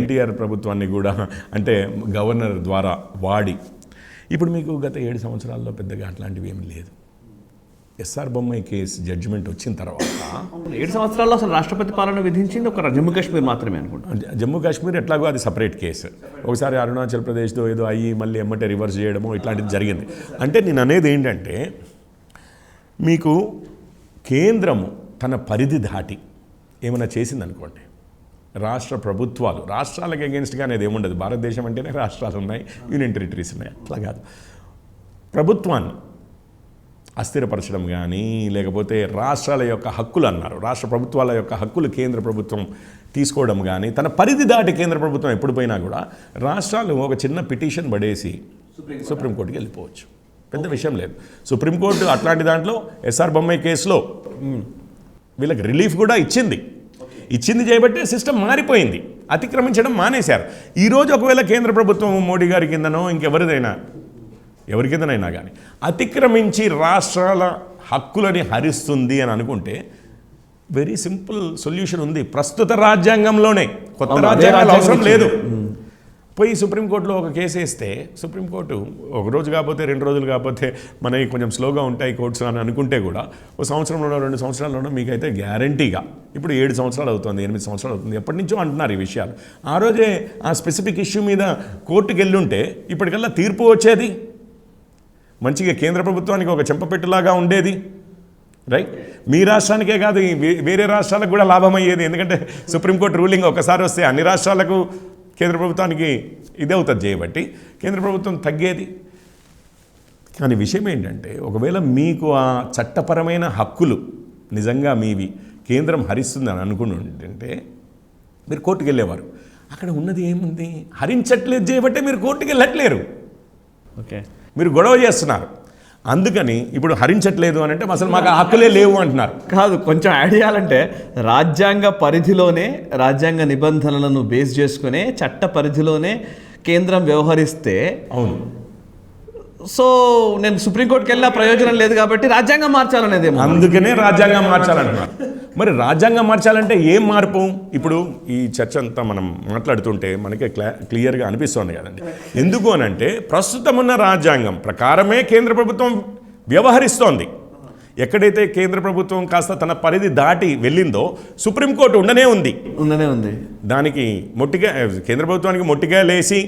ఎన్టీఆర్ ప్రభుత్వాన్ని కూడా అంటే గవర్నర్ ద్వారా వాడి. ఇప్పుడు మీకు గత 7 సంవత్సరాల్లో పెద్దగా అట్లాంటివి ఏమి లేదు. ఎస్ఆర్ బొమ్మాయి కేసు జడ్జిమెంట్ వచ్చిన తర్వాత 7 సంవత్సరాల్లో అసలు రాష్ట్రపతి పాలన విధించింది ఒక జమ్మూ కాశ్మీర్ మాత్రమే అనుకుంటా. జమ్మూ కాశ్మీర్ ఎట్లాగో అది సపరేట్ కేసు. ఒకసారి అరుణాచల్ ప్రదేశ్లో ఏదో అయ్యి మళ్ళీ ఎమ్మటే రివర్స్ చేయడము ఇట్లాంటిది జరిగింది. అంటే నేను అనేది ఏంటంటే, మీకు కేంద్రము తన పరిధి దాటి ఏమైనా చేసిందనుకోండి, రాష్ట్ర ప్రభుత్వాలు రాష్ట్రాలకు అగెన్స్ట్గా అనేది ఏముండదు. భారతదేశం అంటేనే రాష్ట్రాలు ఉన్నాయి, యూనియన్ టెరిటరీస్ ఉన్నాయి, అట్లా కాదు. ప్రభుత్వాన్ని అస్థిరపరచడం కానీ లేకపోతే రాష్ట్రాల యొక్క హక్కులు అన్నారు, రాష్ట్ర ప్రభుత్వాల యొక్క హక్కులు కేంద్ర ప్రభుత్వం తీసుకోవడం కానీ, తన పరిధి దాటి కేంద్ర ప్రభుత్వం ఎప్పుడు పోయినా కూడా రాష్ట్రాలు ఒక చిన్న పిటిషన్ పడేసి సుప్రీంకోర్టుకి వెళ్ళిపోవచ్చు, పెద్ద విషయం లేదు. సుప్రీంకోర్టు అట్లాంటి దాంట్లో ఎస్ఆర్ బొమ్మాయి కేసులో వీళ్ళకి రిలీఫ్ కూడా ఇచ్చింది చేయబట్టే సిస్టమ్ మారిపోయింది, అతిక్రమించడం మానేశారు. ఈరోజు ఒకవేళ కేంద్ర ప్రభుత్వం మోడీ గారి కిందనో ఎవరి కిందనైనా కానీ అతిక్రమించి రాష్ట్రాల హక్కులని హరిస్తుంది అని అనుకుంటే వెరీ సింపుల్ సొల్యూషన్ ఉంది ప్రస్తుత రాజ్యాంగంలోనే. కొత్త రాజ్యాంగాలు అవసరం లేదు. పోయి సుప్రీంకోర్టులో ఒక కేసు వేస్తే సుప్రీంకోర్టు ఒక రోజు కాకపోతే 2 రోజులు కాకపోతే మనకి కొంచెం స్లోగా ఉంటాయి కోర్ట్స్ అని అనుకుంటే కూడా ఒక సంవత్సరంలోనో 2 సంవత్సరాల్లోనో మీకైతే గ్యారంటీగా ఇప్పుడు 7 సంవత్సరాలు అవుతుంది, 8 సంవత్సరాలు అవుతుంది, ఎప్పటి నుంచో అంటున్నారు ఈ విషయాలు. ఆ రోజే ఆ స్పెసిఫిక్ ఇష్యూ మీద కోర్టుకు వెళ్ళుంటే ఇప్పటికల్లా తీర్పు వచ్చేది, మంచిగా కేంద్ర ప్రభుత్వానికి ఒక చెంపపెట్టులాగా ఉండేది, రైట్? మీ రాష్ట్రానికే కాదు, వేరే రాష్ట్రాలకు కూడా లాభం అయ్యేది. ఎందుకంటే సుప్రీంకోర్టు రూలింగ్ ఒకసారి వస్తే అన్ని రాష్ట్రాలకు కేంద్ర ప్రభుత్వానికి ఇదే అవుతుంది చేయబట్టి కేంద్ర ప్రభుత్వం తగ్గేది. కానీ విషయం ఏంటంటే ఒకవేళ మీకు ఆ చట్టపరమైన హక్కులు నిజంగా మీవి కేంద్రం హరిస్తుందని అనుకుంటుంటే మీరు కోర్టుకు వెళ్ళేవారు. అక్కడ ఉన్నది ఏముంది? హరించట్లేదు చేయబట్టే మీరు కోర్టుకు వెళ్ళట్లేరు. ఓకే, మీరు గొడవ చేస్తున్నారు. అందుకని ఇప్పుడు హరించట్లేదు అని అంటే అసలు మాకు హక్కులే లేవు అంటున్నారు. కాదు, కొంచెం యాడ్ చేయాలంటే రాజ్యాంగ పరిధిలోనే, రాజ్యాంగ నిబంధనలను బేస్ చేసుకునే చట్ట పరిధిలోనే కేంద్రం వ్యవహరిస్తే, అవును, సో నేను సుప్రీంకోర్టుకి వెళ్ళిన ప్రయోజనం లేదు కాబట్టి రాజ్యాంగం మార్చాలనేది. అందుకనే రాజ్యాంగం మార్చాలంటున్నారు. మరి రాజ్యాంగం మార్చాలంటే ఏం మార్పు? ఇప్పుడు ఈ చర్చ అంతా మనం మాట్లాడుతుంటే మనకే క్లియర్గా అనిపిస్తుంది కదండి. ఎందుకు అనంటే ప్రస్తుతం ఉన్న రాజ్యాంగం ప్రకారమే కేంద్ర ప్రభుత్వం వ్యవహరిస్తోంది. ఎక్కడైతే కేంద్ర ప్రభుత్వం కాస్త తన పరిధి దాటి వెళ్ళిందో సుప్రీంకోర్టు ఉండనే ఉంది. దానికి మొట్టిగా కేంద్ర ప్రభుత్వానికి మొట్టిగా లేసి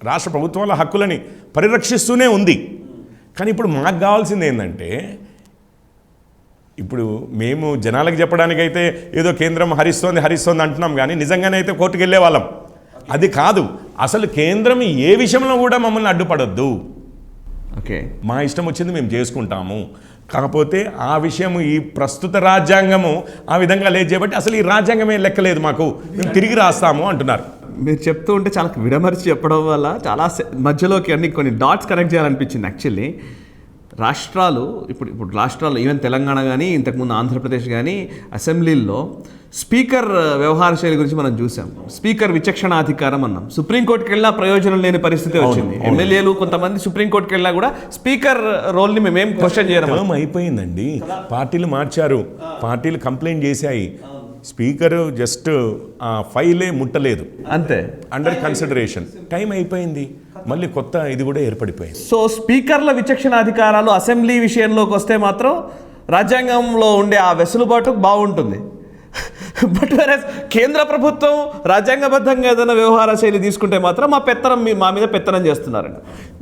రాష్ట్ర ప్రభుత్వాల హక్కులని పరిరక్షిస్తూనే ఉంది. కానీ ఇప్పుడు మాకు కావాల్సింది ఏంటంటే, ఇప్పుడు మేము జనాలకు చెప్పడానికైతే ఏదో కేంద్రం హరిస్తోంది అంటున్నాం, కానీ నిజంగానే అయితే కోర్టుకు వెళ్ళే వాళ్ళం. అది కాదు, అసలు కేంద్రం ఏ విషయంలో కూడా మమ్మల్ని అడ్డుపడొద్దు, ఓకే, మా ఇష్టం వచ్చింది మేము చేసుకుంటాము. కాకపోతే ఆ విషయము ఈ ప్రస్తుత రాజ్యాంగము ఆ విధంగా లేదు చేయబట్టి అసలు ఈ రాజ్యాంగమే లెక్కలేదు, మాకు మేము తిరిగి రాస్తాము అంటున్నారు. మీరు చెప్తూ ఉంటే చాలా విడమరిచి చెప్పడం వల్ల చాలా మధ్యలోకి అన్ని కొన్ని డాట్స్ కనెక్ట్ చేయాలనిపించింది. యాక్చువల్లీ రాష్ట్రాలు ఇప్పుడు రాష్ట్రాలు ఈవెన్ తెలంగాణ కానీ ఇంతకుముందు ఆంధ్రప్రదేశ్ కానీ అసెంబ్లీల్లో స్పీకర్ వ్యవహార శైలి గురించి మనం చూసాం. స్పీకర్ విచక్షణాధికారం అన్నాం. సుప్రీంకోర్టుకి వెళ్ళినా ప్రయోజనం లేని పరిస్థితి వచ్చింది. ఎమ్మెల్యేలు కొంతమంది సుప్రీంకోర్టుకి వెళ్ళినా కూడా స్పీకర్ రోల్ని మేమేం క్వశ్చన్ చేయడం అయిపోయిందండి. పార్టీలు మార్చారు, పార్టీలు కంప్లైంట్ చేశాయి, స్పీకర్ జస్ట్ ఆ ఫైలే ముట్టలేదు, అంతే, అండర్ కన్సిడరేషన్, టైం అయిపోయింది, మళ్ళీ కొత్త ఇది కూడా ఏర్పడిపోయింది. సో స్పీకర్ల విచక్షణ అధికారాలు అసెంబ్లీ విషయంలోకి వస్తే మాత్రం రాజ్యాంగంలో ఉండే ఆ వెసులుబాటు బాగుంటుంది. బట్ వేరస్ కేంద్ర ప్రభుత్వం రాజ్యాంగబద్ధంగా ఏదైనా వ్యవహార శైలి తీసుకుంటే మాత్రం మా మీద పెత్తనం చేస్తున్నారండి.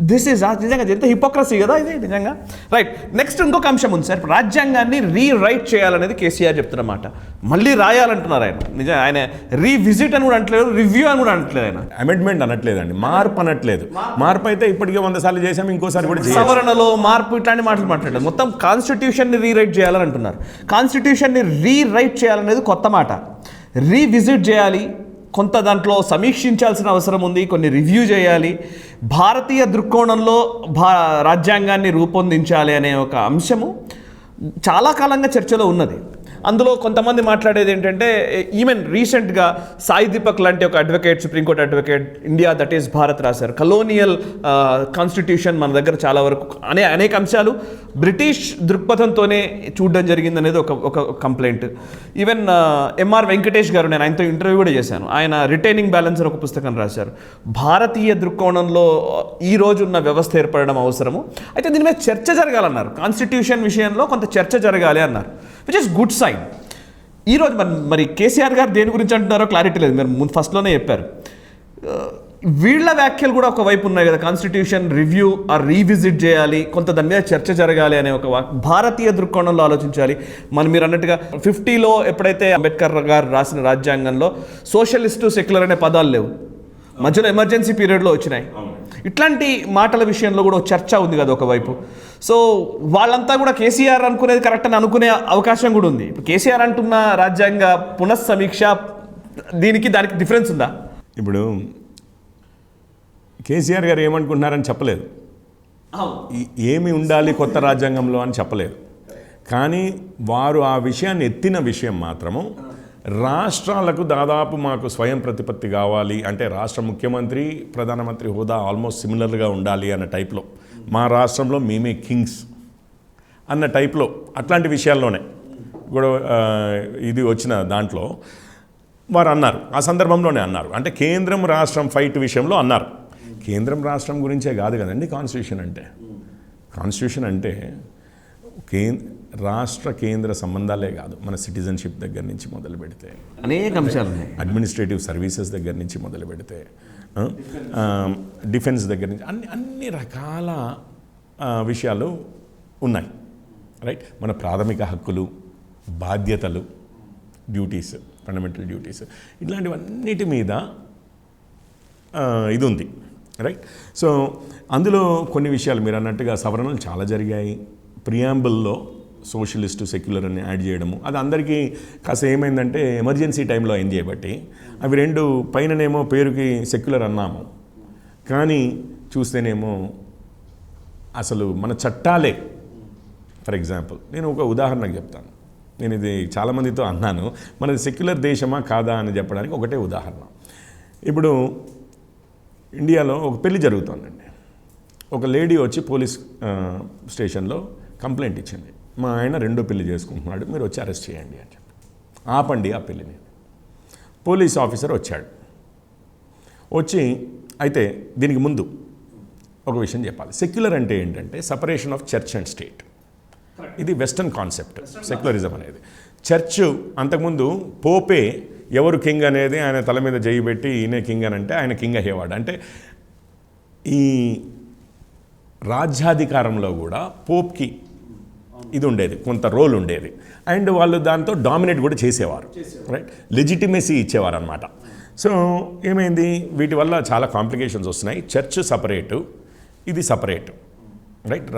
దిస్ ఈజ్ నిజంగా ఎంత హిపోక్రసీ కదా ఇది నిజంగా. రైట్, నెక్స్ట్ ఇంకొక అంశం ఉంది సార్. రాజ్యాంగాన్ని రీరైట్ చేయాలనేది కేసీఆర్ చెప్తున్నమాట. మళ్ళీ రాయాలంటున్నారు ఆయన. నిజంగా ఆయన రీవిజిట్ అని కూడా అంటలేదు, రివ్యూ అని కూడా అంటలేదు, ఆయన అమెండ్మెంట్ అనట్లేదండి, మార్పు అనట్లేదు. మార్పు అయితే ఇప్పటికే 100 సార్లు చేసాము, ఇంకోసారి కూడా సవరణలో మార్పు ఇట్లాంటి మాటలు మాట్లాడలేదు. మొత్తం కాన్స్టిట్యూషన్ని రీరైట్ చేయాలని అంటున్నారు. కాన్స్టిట్యూషన్ని రీరైట్ చేయాలనేది కొత్త మాట. రీవిజిట్ చేయాలి, కొంత దాంట్లో సమీక్షించాల్సిన అవసరం ఉంది, కొన్ని రివ్యూ చేయాలి, భారతీయ దృక్కోణంలో రాజ్యాంగాన్ని రూపొందించాలి అనే ఒక అంశము చాలా కాలంగా చర్చలో ఉన్నది. అందులో కొంతమంది మాట్లాడేది ఏంటంటే, ఈవెన్ రీసెంట్గా సాయి దీపక్ లాంటి ఒక advocate, supreme court advocate, India that is Bharat రాశారు. కలోనియల్ కాన్స్టిట్యూషన్ మన దగ్గర చాలా వరకు అనేక అంశాలు బ్రిటిష్ దృక్పథంతోనే చూడడం జరిగింది అనేది ఒక కంప్లైంట్. ఈవెన్ ఎంఆర్ వెంకటేష్ గారు, నేను ఆయనతో ఇంటర్వ్యూ కూడా చేశాను, ఆయన రిటైనింగ్ బ్యాలెన్స్ అని ఒక పుస్తకం రాశారు. భారతీయ దృక్కోణంలో ఈ రోజు ఉన్న వ్యవస్థ ఏర్పడడం అవసరము, అయితే దీని మీద చర్చ జరగాలన్నారు. కాన్స్టిట్యూషన్ విషయంలో కొంత చర్చ జరగాలి అన్నారు, విచ్ ఇస్ గుడ్ సైన్. ఈరోజు మరి కేసీఆర్ గారు దేని గురించి అంటున్నారో క్లారిటీ లేదు, మీరు ఫస్ట్లోనే చెప్పారు. వీళ్ళ వ్యాఖ్యలు కూడా ఒకవైపు ఉన్నాయి కదా, కాన్స్టిట్యూషన్ రివ్యూ ఆ రీవిజిట్ చేయాలి, కొంత దాని మీద చర్చ జరగాలి అనే ఒక భారతీయ దృక్కోణంలో ఆలోచించాలి. మీరు అన్నట్టుగా 50లో ఎప్పుడైతే అంబేద్కర్ గారు రాసిన రాజ్యాంగంలో సోషలిస్టు సెక్యులర్ అనే పదాలు లేవు, మధ్యలో ఎమర్జెన్సీ పీరియడ్లో వచ్చినాయి. ఇట్లాంటి మాటల విషయంలో కూడా చర్చ ఉంది కదా ఒకవైపు. సో వాళ్ళంతా కూడా కేసీఆర్ అనుకునేది కరెక్ట్ అని అనుకునే అవకాశం కూడా ఉంది. ఇప్పుడు కేసీఆర్ అంటున్న రాజ్యాంగ పునఃసమీక్ష దానికి డిఫరెన్స్ ఉందా? ఇప్పుడు కేసీఆర్ గారు ఏమనుకుంటున్నారని చెప్పలేదు, ఏమి ఉండాలి కొత్త రాజ్యాంగంలో అని చెప్పలేదు. కానీ వారు ఆ విషయాన్ని ఎత్తిన విషయం మాత్రము రాష్ట్రాలకు దాదాపు మాకు స్వయం ప్రతిపత్తి కావాలి అంటే రాష్ట్ర ముఖ్యమంత్రి ప్రధానమంత్రి హోదా ఆల్మోస్ట్ సిమిలర్గా ఉండాలి అన్న టైప్లో, మా రాష్ట్రంలో మేమే కింగ్స్ అన్న టైప్లో అట్లాంటి విషయాల్లోనే కూడా ఇది వచ్చిన దాంట్లో వారు అన్నారు, ఆ సందర్భంలోనే అన్నారు. అంటే కేంద్రం రాష్ట్రం ఫైట్ విషయంలో అన్నారు. కేంద్రం రాష్ట్రం గురించే కాదు కదండి కాన్స్టిట్యూషన్ అంటే. కాన్స్టిట్యూషన్ అంటే రాష్ట్ర కేంద్ర సంబంధాలే కాదు, మన సిటిజన్షిప్ దగ్గర నుంచి మొదలు పెడితే, అనేక అంశాలు ఉన్నాయి, అడ్మినిస్ట్రేటివ్ సర్వీసెస్ దగ్గర నుంచి మొదలు పెడితే, డిఫెన్స్ దగ్గర నుంచి అన్ని రకాల విషయాలు ఉన్నాయి. రైట్, మన ప్రాథమిక హక్కులు, బాధ్యతలు, డ్యూటీస్, ఫండమెంటల్ డ్యూటీస్, ఇట్లాంటివన్నిటి మీద ఇది ఉంది. రైట్, సో అందులో కొన్ని విషయాలు మీరు అన్నట్టుగా సవరణలు చాలా జరిగాయి. ప్రియాంబుల్లో సోషలిస్టు సెక్యులర్ అని యాడ్ చేయడము, అది అందరికీ కాస్త ఏమైందంటే ఎమర్జెన్సీ టైంలో అయింది చేయబట్టి అవి రెండు పైననేమో పేరుకి సెక్యులర్ అన్నాము, కానీ చూస్తేనేమో అసలు మన చట్టాలే. ఫర్ ఎగ్జాంపుల్ నేను ఒక ఉదాహరణకు చెప్తాను, నేను ఇది చాలామందితో అన్నాను, మనది సెక్యులర్ దేశమా కాదా అని చెప్పడానికి ఒకటే ఉదాహరణ. ఇప్పుడు ఇండియాలో ఒక పెళ్లి జరుగుతుందండి. ఒక లేడీ వచ్చి పోలీస్ స్టేషన్లో కంప్లైంట్ ఇచ్చింది, మా ఆయన రెండో పెళ్లి చేసుకుంటున్నాడు, మీరు వచ్చి అరెస్ట్ చేయండి అని చెప్పి. ఆపండి ఆ పెళ్లిని. పోలీస్ ఆఫీసర్ వచ్చాడు. వచ్చి అయితే దీనికి ముందు ఒక విషయం చెప్పాలి. సెక్యులర్ అంటే ఏంటంటే separation of church and state. ఇది వెస్టర్న్ కాన్సెప్ట్ సెక్యులరిజం అనేది. చర్చ్ అంతకుముందు పోపే ఎవరు కింగ్ అనేది ఆయన తల మీద చేయి పెట్టి ఈయనే కింగ్ అని అంటే ఆయన కింగ్ అయ్యేవాడు. అంటే ఈ రాజ్యాధికారంలో కూడా పోప్కి ఇది ఉండేది, కొంత రోల్ ఉండేది. అండ్ వాళ్ళు దాంతో డామినేట్ కూడా చేసేవారు. రైట్, లెజిటిమసీ ఇచ్చేవారు అనమాట. సో ఏమైంది, వీటి వల్ల చాలా కాంప్లికేషన్స్ వస్తున్నాయి. చర్చ్ సపరేటు, ఇది సపరేట్. రైట్,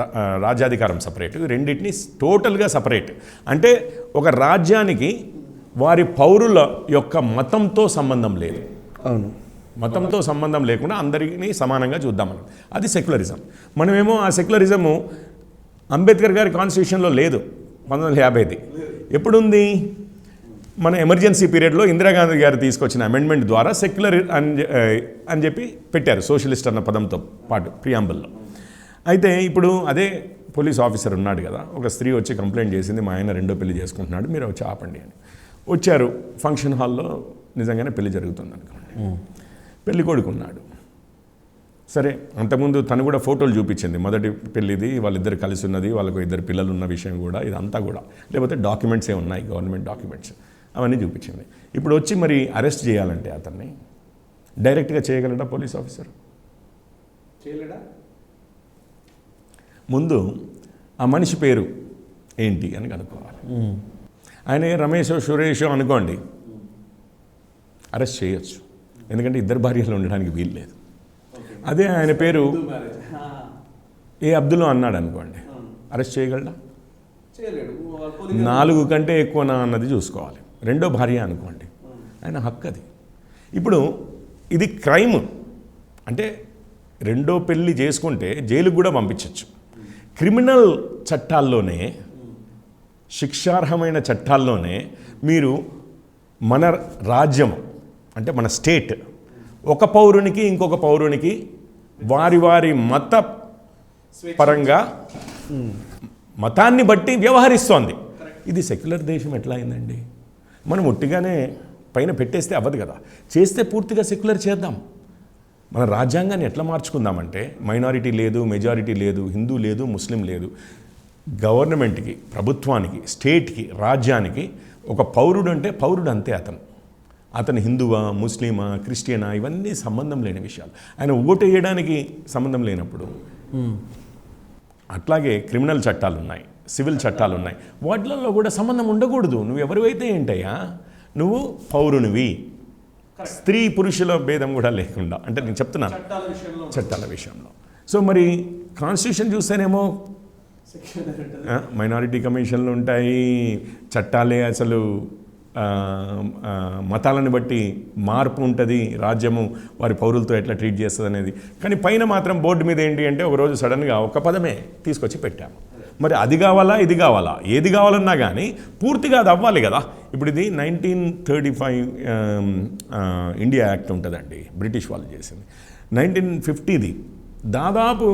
రాజ్యాధికారం సపరేట్, రెండింటిని టోటల్గా సపరేట్. అంటే ఒక రాజ్యానికి వారి పౌరుల యొక్క మతంతో సంబంధం లేదు. అవును, మతంతో సంబంధం లేకుండా అందరినీ సమానంగా చూద్దామని, అది సెక్యులరిజం. మనమేమో ఆ సెక్యులరిజము అంబేద్కర్ గారి కాన్స్టిట్యూషన్లో లేదు, 1950ది. ఎప్పుడుంది? మన ఎమర్జెన్సీ పీరియడ్లో ఇందిరాగాంధీ గారు తీసుకొచ్చిన అమెండ్మెంట్ ద్వారా సెక్యులర్ అని చెప్పి పెట్టారు, సోషలిస్ట్ అన్న పదంతో పాటు ప్రియాంబుల్లో. అయితే ఇప్పుడు అదే పోలీస్ ఆఫీసర్ ఉన్నాడు కదా, ఒక స్త్రీ వచ్చి కంప్లైంట్ చేసింది, మా ఆయన రెండో పెళ్లి చేసుకుంటున్నాడు, మీరు వచ్చి ఆపండి అని. వచ్చారు, ఫంక్షన్ హాల్లో నిజంగానే పెళ్లి జరుగుతుంది అనుకోండి. పెళ్లి కొడుకున్నాడు. సరే, అంతకుముందు తను కూడా ఫోటోలు చూపించింది, మొదటి పెళ్ళిది, వాళ్ళిద్దరు కలిసి ఉన్నది, వాళ్ళకు ఇద్దరు పిల్లలు ఉన్న విషయం కూడా, ఇదంతా కూడా, లేకపోతే డాక్యుమెంట్సే ఉన్నాయి, గవర్నమెంట్ డాక్యుమెంట్స్, అవన్నీ చూపించింది. ఇప్పుడు వచ్చి మరి అరెస్ట్ చేయాలంటే అతన్ని డైరెక్ట్గా చేయగలడా పోలీస్ ఆఫీసర్? చేయలేడా? ముందు ఆ మనిషి పేరు ఏంటి అని కనుక్కోవాలి. ఆయన రమేషో సురేషో అనుకోండి, అరెస్ట్ చేయొచ్చు, ఎందుకంటే ఇద్దరు భార్యలు ఉండడానికి వీలు లేదు. అదే ఆయన పేరు ఏ అబ్దుల్ అన్నాడు అనుకోండి, అరెస్ట్ చేయగలడా? 4 కంటే ఎక్కువనా అన్నది చూసుకోవాలి. రెండో భార్య అనుకోండి, ఆయన హక్కు అది. ఇప్పుడు ఇది క్రైమ్ అంటే రెండో పెళ్ళి చేసుకుంటే జైలుకు కూడా పంపించవచ్చు. క్రిమినల్ చట్టాల్లోనే, శిక్షార్హమైన చట్టాల్లోనే మీరు మన రాజ్యం అంటే మన స్టేట్ ఒక పౌరునికి ఇంకొక పౌరునికి వారి వారి మత పరంగా మతాన్ని బట్టి వ్యవహరిస్తోంది. ఇది సెక్యులర్ దేశం ఎట్లా అయిందండి? మనం ఒట్టిగానే పైన పెట్టేస్తే అవ్వదు కదా, చేస్తే పూర్తిగా సెక్యులర్ చేద్దాం. మన రాజ్యాంగాన్ని ఎట్లా మార్చుకుందామంటే మైనారిటీ లేదు, మెజారిటీ లేదు, హిందూ లేదు, ముస్లిం లేదు. గవర్నమెంట్కి, ప్రభుత్వానికి, స్టేట్కి, రాజ్యానికి ఒక పౌరుడు అంటే పౌరుడు అంతే. అతను హిందువా, ముస్లిమా, క్రిస్టియనా, ఇవన్నీ సంబంధం లేని విషయాలు. ఆయన ఓటు వేయడానికి సంబంధం లేనప్పుడు, అట్లాగే క్రిమినల్ చట్టాలు ఉన్నాయి, సివిల్ చట్టాలు ఉన్నాయి, వాటిల్లో కూడా సంబంధం ఉండకూడదు. నువ్వు ఎవరివైతే ఏంటయ్యా, నువ్వు పౌరునివి, స్త్రీ పురుషుల భేదం కూడా లేకుండా. అంటే నేను చెప్తున్నాను చట్టాల విషయంలో. సో మరి కాన్స్టిట్యూషన్ చూస్తేనేమో మైనారిటీ కమిషన్లు ఉంటాయి, చట్టాలే అసలు మతాలను బట్టి మార్పు ఉంటుంది, రాజ్యము వారి పౌరులతో ఎట్లా ట్రీట్ చేస్తుంది అనేది. కానీ పైన మాత్రం బోర్డు మీద ఏంటి అంటే ఒకరోజు సడన్గా ఒక పదమే తీసుకొచ్చి పెట్టాము. మరి అది కావాలా, ఇది కావాలా, ఏది కావాలన్నా కానీ పూర్తిగా అది అవ్వాలి కదా. ఇప్పుడు ఇది 1935 ఇండియా యాక్ట్ ఉంటుందండి, బ్రిటిష్ వాళ్ళు చేసింది. 1950ది దాదాపు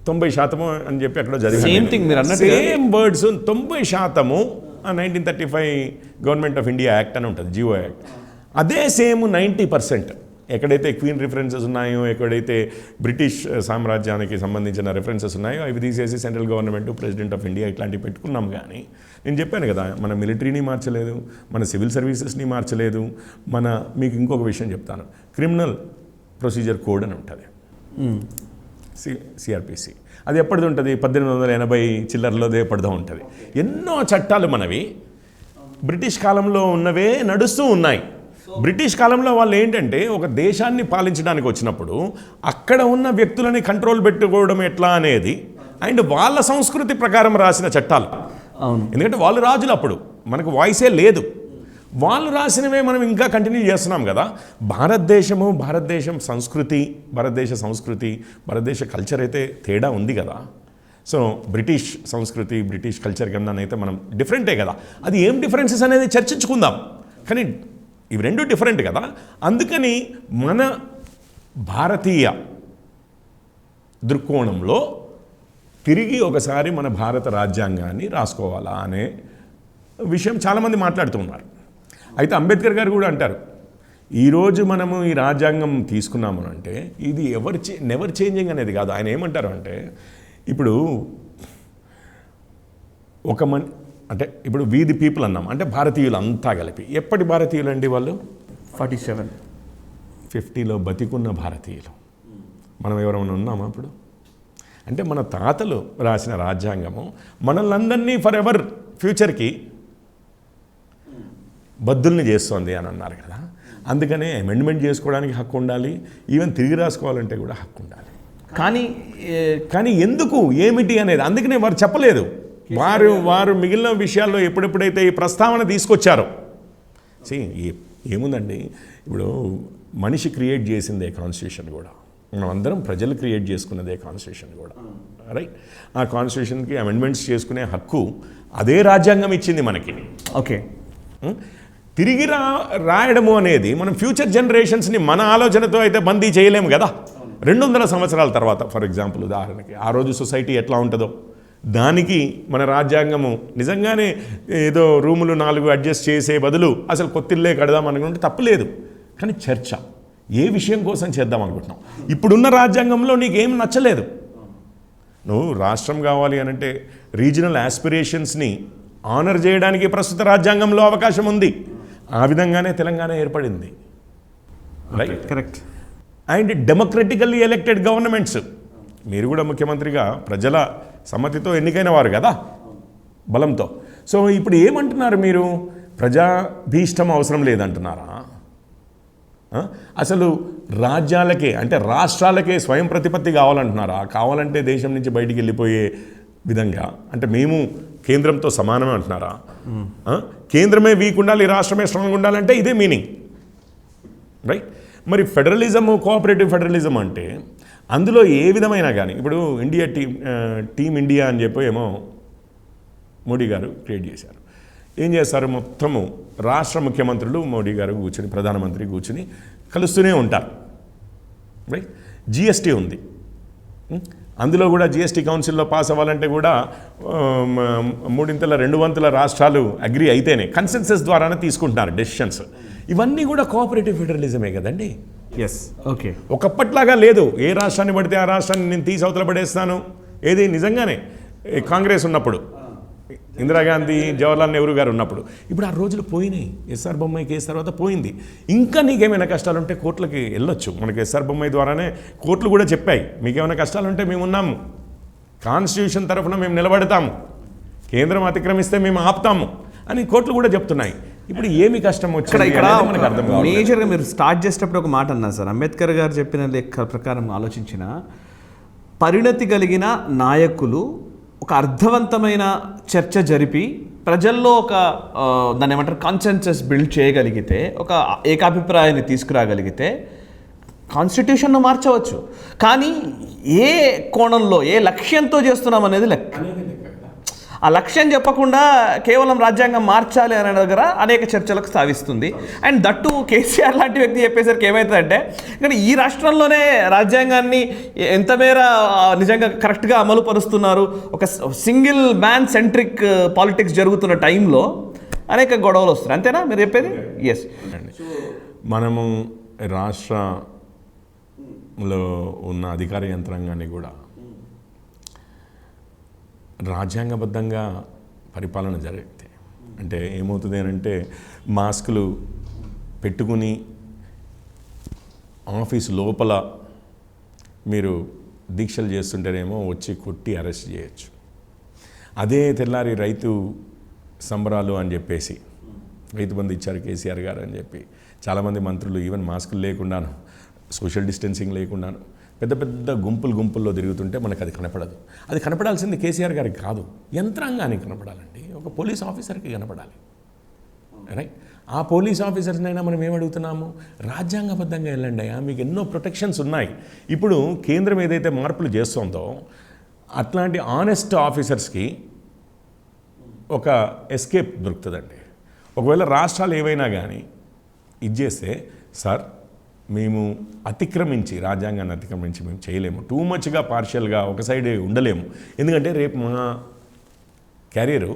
90% అని చెప్పి అక్కడ చదివాను. Same words 90%. 1935 government of India act అని ఉంటుంది, జియో యాక్ట్. అదే సేమ్ 90% ఎక్కడైతే క్వీన్ రిఫరెన్సెస్ ఉన్నాయో, ఎక్కడైతే బ్రిటిష్ సామ్రాజ్యానికి సంబంధించిన రిఫరెన్సెస్ ఉన్నాయో అవి తీసేసి central government, president of India ఇట్లాంటివి పెట్టుకున్నాం. కానీ నేను చెప్పాను కదా, మన మిలిటరీని మార్చలేదు, మన సివిల్ సర్వీసెస్ని మార్చలేదు. మీకు ఇంకొక విషయం చెప్తాను, క్రిమినల్ ప్రొసీజర్ కోడ్ అని ఉంటుంది, సిఆర్పిసి. అది ఎప్పటిది ఉంటుంది, 1880 చిల్లరలోదే ఎప్పటిదో ఉంటుంది. ఎన్నో చట్టాలు మనవి బ్రిటిష్ కాలంలో ఉన్నవే నడుస్తూ ఉన్నాయి. బ్రిటిష్ కాలంలో వాళ్ళు ఏంటంటే ఒక దేశాన్ని పాలించడానికి వచ్చినప్పుడు అక్కడ ఉన్న వ్యక్తులని కంట్రోల్ పెట్టుకోవడం ఎట్లా అనేది అండ్ వాళ్ళ సంస్కృతి ప్రకారం రాసిన చట్టాలు. అవును, ఎందుకంటే వాళ్ళు రాజులు, అప్పుడు మనకు వాయిసే లేదు. వాళ్ళు రాసినవే మనం ఇంకా కంటిన్యూ చేస్తున్నాం కదా. భారతదేశ సంస్కృతి, భారతదేశ కల్చర్ అయితే తేడా ఉంది కదా. సో బ్రిటిష్ సంస్కృతి, బ్రిటిష్ కల్చర్ కన్నా అయితే మనం డిఫరెంటే కదా. అది ఏం డిఫరెన్సెస్ అనేది చర్చించుకుందాం. కానీ ఇవి రెండు డిఫరెంట్ కదా. అందుకని మన భారతీయ దృక్కోణంలో తిరిగి ఒకసారి మన భారత రాజ్యాంగాన్ని రాసుకోవాలా అనే విషయం చాలామంది మాట్లాడుతూ ఉన్నారు. అయితే అంబేద్కర్ గారు కూడా అంటారు, ఈరోజు మనము ఈ రాజ్యాంగం తీసుకున్నాము అంటే ఇది నెవర్ చేంజింగ్ అనేది కాదు. ఆయన ఏమంటారు అంటే, ఇప్పుడు అంటే ఇప్పుడు వి ది పీపుల్ అన్నాం అంటే భారతీయులు అంతా కలిపి. ఎప్పటి భారతీయులు అండి వాళ్ళు? 47, 50లో బతికున్న భారతీయులు. మనం ఎవరైనా ఉన్నామా అప్పుడు? అంటే మన తాతలు రాసిన రాజ్యాంగము మనల్ని ఫర్ ఎవర్ ఫ్యూచర్కి బద్దుల్ని చేస్తోంది అని అన్నారు కదా. అందుకనే అమెండ్మెంట్ చేసుకోవడానికి హక్కు ఉండాలి, ఈవెన్ తిరిగి రాసుకోవాలంటే కూడా హక్కు ఉండాలి. కానీ ఎందుకు, ఏమిటి అనేది అందుకనే వారు చెప్పలేదు. వారు మిగిలిన విషయాల్లో ఎప్పుడెప్పుడైతే ఈ ప్రస్తావన తీసుకొచ్చారో, ఏముందండి, ఇప్పుడు మనిషి క్రియేట్ చేసిందే కాన్స్టిట్యూషన్ కూడా, మనం అందరం ప్రజలు క్రియేట్ చేసుకున్నదే కాన్స్టిట్యూషన్ కూడా, రైట్? ఆ కాన్స్టిట్యూషన్కి అమెండ్మెంట్స్ చేసుకునే హక్కు అదే రాజ్యాంగం ఇచ్చింది మనకి. ఓకే, తిరిగి రాయడము అనేది మనం ఫ్యూచర్ జనరేషన్స్ని మన ఆలోచనతో అయితే బందీ చేయలేము కదా. 200 సంవత్సరాల తర్వాత, ఫర్ ఎగ్జాంపుల్ ఉదాహరణకి ఆ రోజు సొసైటీ ఎట్లా ఉంటుందో దానికి మన రాజ్యాంగము నిజంగానే ఏదో రూములు 4 అడ్జస్ట్ చేసే బదులు అసలు కొత్తిల్లే కడదాం అనుకుంటే తప్పులేదు. కానీ చర్చ ఏ విషయం కోసం చేద్దాం అనుకుంటున్నాం. ఇప్పుడున్న రాజ్యాంగంలో నీకేం నచ్చలేదు, నువ్వు రాష్ట్రం కావాలి అనంటే రీజనల్ ఆస్పిరేషన్స్ని ఆనర్ చేయడానికి ప్రస్తుత రాజ్యాంగంలో అవకాశం ఉంది. ఆ విధంగానే తెలంగాణ ఏర్పడింది, right? Correct. And democratically elected governments, మీరు కూడా ముఖ్యమంత్రిగా ప్రజల సమ్మతితో ఎన్నికైన వారు కదా, బలంతో. సో ఇప్పుడు ఏమంటున్నారు మీరు, ప్రజాభీష్టం అవసరం లేదంటున్నారా? అసలు రాజ్యాలకే అంటే రాష్ట్రాలకే స్వయం ప్రతిపత్తి కావాలంటున్నారా? కావాలంటే దేశం నుంచి బయటికి వెళ్ళిపోయే విధంగా అంటే మేము కేంద్రంతో సమానమే అంటున్నారా? కేంద్రమే వీక్ ఉండాలి, రాష్ట్రమే స్ట్రాంగ్ ఉండాలంటే ఇదే మీనింగ్, రైట్? మరి ఫెడరలిజము, కోఆపరేటివ్ ఫెడరలిజం అంటే అందులో ఏ విధమైనా కానీ, ఇప్పుడు ఇండియా టీమ్ ఇండియా అని చెప్పి ఏమో మోడీ గారు క్రియేట్ చేశారు. ఏం చేస్తారు, మొత్తము రాష్ట్ర ముఖ్యమంత్రులు మోడీ గారు కూర్చొని, ప్రధానమంత్రి కూర్చొని కలుస్తూనే ఉంటారు, రైట్? జిఎస్టీ ఉంది, అందులో కూడా జిఎస్టీ కౌన్సిల్లో పాస్ అవ్వాలంటే కూడా 2/3 రాష్ట్రాలు అగ్రి అయితేనే, కన్సెన్సస్ ద్వారానే తీసుకుంటున్నారు డెసిషన్స్. ఇవన్నీ కూడా కోఆపరేటివ్ ఫెడరలిజమే కదండి. Yes, okay. ఒకప్పట్లాగా లేదు, ఏ రాష్ట్రాన్ని పడితే ఆ రాష్ట్రాన్ని నేను తీసి అవతల పడేస్తాను. ఏది నిజంగానే కాంగ్రెస్ ఉన్నప్పుడు, ఇందిరాగాంధీ, జవహర్లాల్ నెహ్రూ గారు ఉన్నప్పుడు. ఇప్పుడు ఆ రోజులు పోయినాయి. ఎస్ఆర్ బొమ్మాయి కేసు తర్వాత పోయింది. ఇంకా నీకేమైనా కష్టాలు ఉంటే కోర్టులకి వెళ్ళొచ్చు. మనకి ఎస్ఆర్ బొమ్మాయి ద్వారానే కోర్టులు కూడా చెప్పాయి, మీకేమైనా కష్టాలు ఉంటే మేము ఉన్నాము, కాన్స్టిట్యూషన్ తరఫున మేము నిలబడతాము, కేంద్రం అతిక్రమిస్తే మేము ఆపుతాము అని కోర్టులు కూడా చెప్తున్నాయి. ఇప్పుడు ఏమి కష్టం వచ్చింది ఇక్కడ మనకు అర్థం కావాలి. మేజర్గా మీరు స్టార్ట్ చేసేటప్పుడు ఒక మాట అన్నారు సార్, అంబేద్కర్ గారు చెప్పిన లెక్క ప్రకారం ఆలోచించిన పరిణతి కలిగిన నాయకులు ఒక అర్థవంతమైన చర్చ జరిపి ప్రజల్లో ఒక దాన్ని ఏమంటారు కాన్సెన్సస్ బిల్డ్ చేయగలిగితే, ఒక ఏకాభిప్రాయాన్ని తీసుకురాగలిగితే కాన్స్టిట్యూషన్ను మార్చవచ్చు. కానీ ఏ కోణంలో, ఏ లక్ష్యంతో చేస్తున్నాం అనేది లెక్క. ఆ లక్ష్యం చెప్పకుండా కేవలం రాజ్యాంగం మార్చాలి అనే దగ్గర అనేక చర్చలకు సాగిస్తుంది. అండ్ దట్టు కేసీఆర్ లాంటి వ్యక్తి చెప్పేసరికి ఏమవుతుందంటే, ఇక్కడ ఈ రాష్ట్రంలోనే రాజ్యాంగాన్ని ఎంత మేర నిజంగా కరెక్ట్గా అమలు పరుస్తున్నారు, ఒక సింగిల్ మ్యాన్ సెంట్రిక్ పాలిటిక్స్ జరుగుతున్న టైంలో అనేక గొడవలు వస్తున్నాయి. అంతేనా మీరు చెప్పేది? ఎస్. మనము రాష్ట్రంలో ఉన్న అధికార యంత్రాంగాన్ని కూడా రాజ్యాంగబద్ధంగా పరిపాలన జరిగితే అంటే ఏమవుతుంది అని అంటే మాస్కులు పెట్టుకుని ఆఫీస్ లోపల మీరు దీక్షలు చేస్తుంటేనేమో వచ్చి కొట్టి అరెస్ట్ చేయొచ్చు. అదే తెల్లారి రైతు సంబరాలు అని చెప్పేసి రైతు బంధు ఇచ్చారు కేసీఆర్ గారు అని చెప్పి చాలామంది మంత్రులు ఈవెన్ మాస్కులు లేకుండాను సోషల్ డిస్టెన్సింగ్ లేకుండాను పెద్ద పెద్ద గుంపుల్లో తిరుగుతుంటే మనకు అది కనపడదు. అది కనపడాల్సింది కేసీఆర్ గారికి కాదు, యంత్రాంగానికి కనపడాలండి. ఒక పోలీస్ ఆఫీసర్కి కనపడాలి. రైట్. ఆ పోలీస్ ఆఫీసర్స్నైనా మనం ఏమడుగుతున్నాము, రాజ్యాంగబద్ధంగా వెళ్ళండి అయ్యా, మీకు ఎన్నో ప్రొటెక్షన్స్ ఉన్నాయి. ఇప్పుడు కేంద్రం ఏదైతే మార్పులు చేస్తుందో అట్లాంటి ఆనెస్ట్ ఆఫీసర్స్కి ఒక ఎస్కేప్ దొరుకుతుందండి. ఒకవేళ రాష్ట్రాలు ఏవైనా కానీ ఇది చేస్తే సార్ మేము రాజ్యాంగాన్ని అతిక్రమించి మేము చేయలేము, టూ మచ్గా పార్షియల్గా ఒక సైడ్ ఉండలేము, ఎందుకంటే రేపు మా క్యారియరు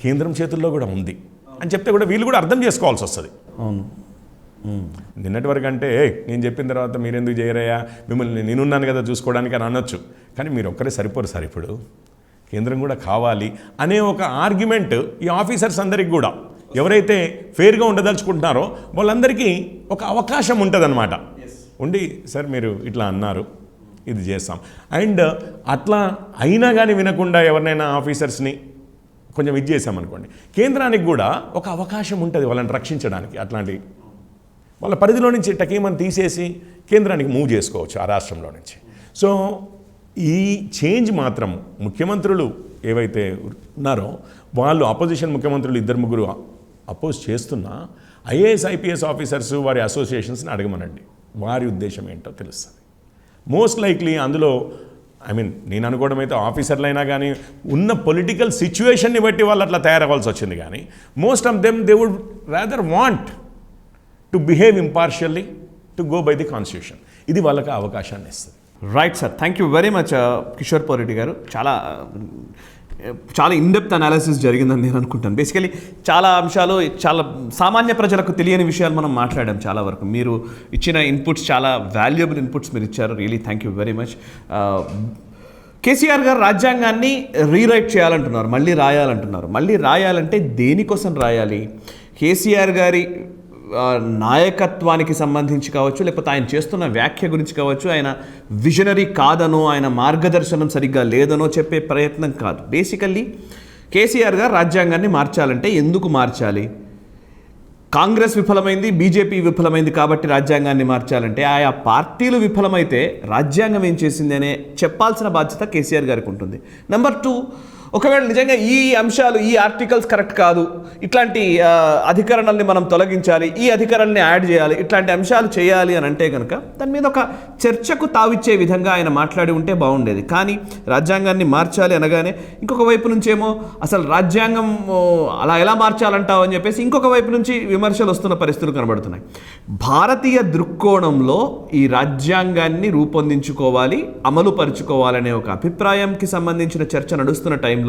కేంద్రం చేతుల్లో కూడా ఉంది అని చెప్తే కూడా వీళ్ళు కూడా అర్థం చేసుకోవాల్సి వస్తుంది. అవును. నిన్నటి వరకు అంటే నేను చెప్పిన తర్వాత మీరెందుకు చేయరయ్యా, మిమ్మల్ని నేనున్నాను కదా చూసుకోవడానికి అని అనొచ్చు. కానీ మీరు ఒక్కరే సరిపోరు సార్, ఇప్పుడు కేంద్రం కూడా కావాలి అనే ఒక ఆర్గ్యుమెంట్ ఈ ఆఫీసర్స్ అందరికి కూడా ఎవరైతే ఫెయిర్గా ఉండదలుచుకుంటున్నారో వాళ్ళందరికీ ఒక అవకాశం ఉంటుందన్నమాట. ఉండి సార్ మీరు ఇట్లా అన్నారు, ఇది చేస్తాం. అండ్ అట్లా అయినా కానీ వినకుండా ఎవరినైనా ఆఫీసర్స్ని కొంచెం ఇది చేసామనుకోండి, కేంద్రానికి కూడా ఒక అవకాశం ఉంటుంది వాళ్ళని రక్షించడానికి. అట్లాంటి వాళ్ళ పరిధిలో నుంచి టకీమని తీసేసి కేంద్రానికి మూవ్ చేసుకోవచ్చు ఆ రాష్ట్రంలో నుంచి. సో ఈ చేంజ్ మాత్రం ముఖ్యమంత్రులు ఏవైతే ఉన్నారో వాళ్ళు ఆపోజిషన్ ముఖ్యమంత్రులు 2-3 అపోజ్ చేస్తున్నా ఐఏఎస్ ఐపీఎస్ ఆఫీసర్స్ వారి అసోసియేషన్స్ని అడగమనండి, వారి ఉద్దేశం ఏంటో తెలుస్తుంది. మోస్ట్ లైక్లీ అందులో నేను అనుకోవడం అయితే ఆఫీసర్లైనా కానీ ఉన్న పొలిటికల్ సిచ్యువేషన్ని బట్టి వాళ్ళు అట్లా తయారవ్వాల్సి వచ్చింది. కానీ most of them they would rather want to behave impartially to go by the constitution. ఇది వాళ్ళకి అవకాశాన్ని ఇస్తుంది. Right sir, thank you very much Kishore Poreddy garu. చాలా ఇన్డెప్త్ అనాలిసిస్ జరిగిందని నేను అనుకుంటాను. బేసికలీ చాలా అంశాలు చాలా సామాన్య ప్రజలకు తెలియని విషయాలు మనం మాట్లాడాం చాలా వరకు. మీరు ఇచ్చిన ఇన్పుట్స్ చాలా వాల్యుయబుల్ ఇన్పుట్స్ మీరు ఇచ్చారు. Really thank you very much. KCR గారు రాజ్యాంగాన్ని రీరైట్ చేయాలంటున్నారు, మళ్ళీ రాయాలంటున్నారు. మళ్ళీ రాయాలంటే దేనికోసం రాయాలి? కేసీఆర్ గారి నాయకత్వానికి సంబంధించి కావచ్చు, లేకపోతే ఆయన చేస్తున్న వ్యాఖ్య గురించి కావచ్చు, ఆయన విజనరీ కాదనో ఆయన మార్గదర్శనం సరిగ్గా లేదనో చెప్పే ప్రయత్నం కాదు. బేసికల్లీ కేసీఆర్ గారు రాజ్యాంగాన్ని మార్చాలంటే ఎందుకు మార్చాలి? కాంగ్రెస్ విఫలమైంది, బీజేపీ విఫలమైంది కాబట్టి రాజ్యాంగాన్ని మార్చాలంటే ఆయా పార్టీలు విఫలమైతే రాజ్యాంగం ఏం చేసింది అనే చెప్పాల్సిన బాధ్యత కేసీఆర్ గారికి ఉంటుంది. నెంబర్ 2, ఒకవేళ నిజంగా ఈ అంశాలు ఈ ఆర్టికల్స్ కరెక్ట్ కాదు, ఇట్లాంటి అధికరణల్ని మనం తొలగించాలి, ఈ అధికరణల్ని యాడ్ చేయాలి, ఇట్లాంటి అంశాలు చేయాలి అని అంటే కనుక దాని మీద ఒక చర్చకు తావిచ్చే విధంగా ఆయన మాట్లాడి ఉంటే బాగుండేది. కానీ రాజ్యాంగాన్ని మార్చాలి అనగానే ఇంకొక వైపు నుంచేమో అసలు రాజ్యాంగం అలా ఎలా మార్చాలంటావు అని చెప్పేసి ఇంకొక వైపు నుంచి విమర్శలు వస్తున్న పరిస్థితులు కనబడుతున్నాయి. భారతీయ దృక్కోణంలో ఈ రాజ్యాంగాన్ని రూపొందించుకోవాలి, అమలు పరుచుకోవాలనే ఒక అభిప్రాయంకి సంబంధించిన చర్చ నడుస్తున్న టైంలో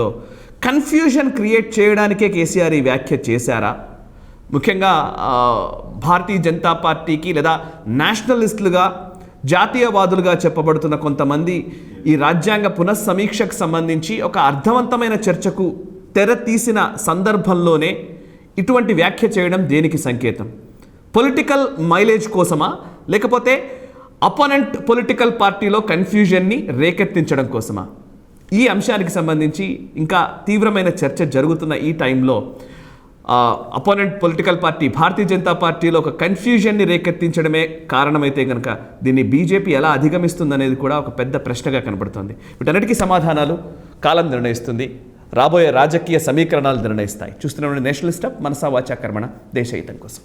కన్ఫ్యూజన్ క్రియేట్ చేయడానికే కేసీఆర్ ఈ వ్యాఖ్య చేశారా? ముఖ్యంగా భారతీయ జనతా పార్టీకి లేదా నేషనలిస్టులుగా జాతీయవాదులుగా చెప్పబడుతున్న కొంతమంది ఈ రాజ్యాంగ పునఃసమీక్షకు సంబంధించి ఒక అర్థవంతమైన చర్చకు తెర తీసిన సందర్భంలోనే ఇటువంటి వ్యాఖ్య చేయడం దేనికి సంకేతం? పొలిటికల్ మైలేజ్ కోసమా, లేకపోతే అపోనెంట్ పొలిటికల్ పార్టీలో కన్ఫ్యూజన్ని రేకెత్తించడం కోసమా? ఈ అంశానికి సంబంధించి ఇంకా తీవ్రమైన చర్చ జరుగుతున్న ఈ టైంలో opponent political party Bharatiya Janata పార్టీలో ఒక కన్ఫ్యూజన్ని రేకెత్తించడమే కారణమైతే కనుక దీన్ని బీజేపీ ఎలా అధిగమిస్తుందనేది కూడా ఒక పెద్ద ప్రశ్నగా కనబడుతుంది. వీటన్నిటికీ సమాధానాలు కాలం నిర్ణయిస్తుంది, రాబోయే రాజకీయ సమీకరణాలు నిర్ణయిస్తాయి. చూస్తున్న నేషనలిస్ట్ మనసా వాచా కర్మణ దేశ హితం కోసం.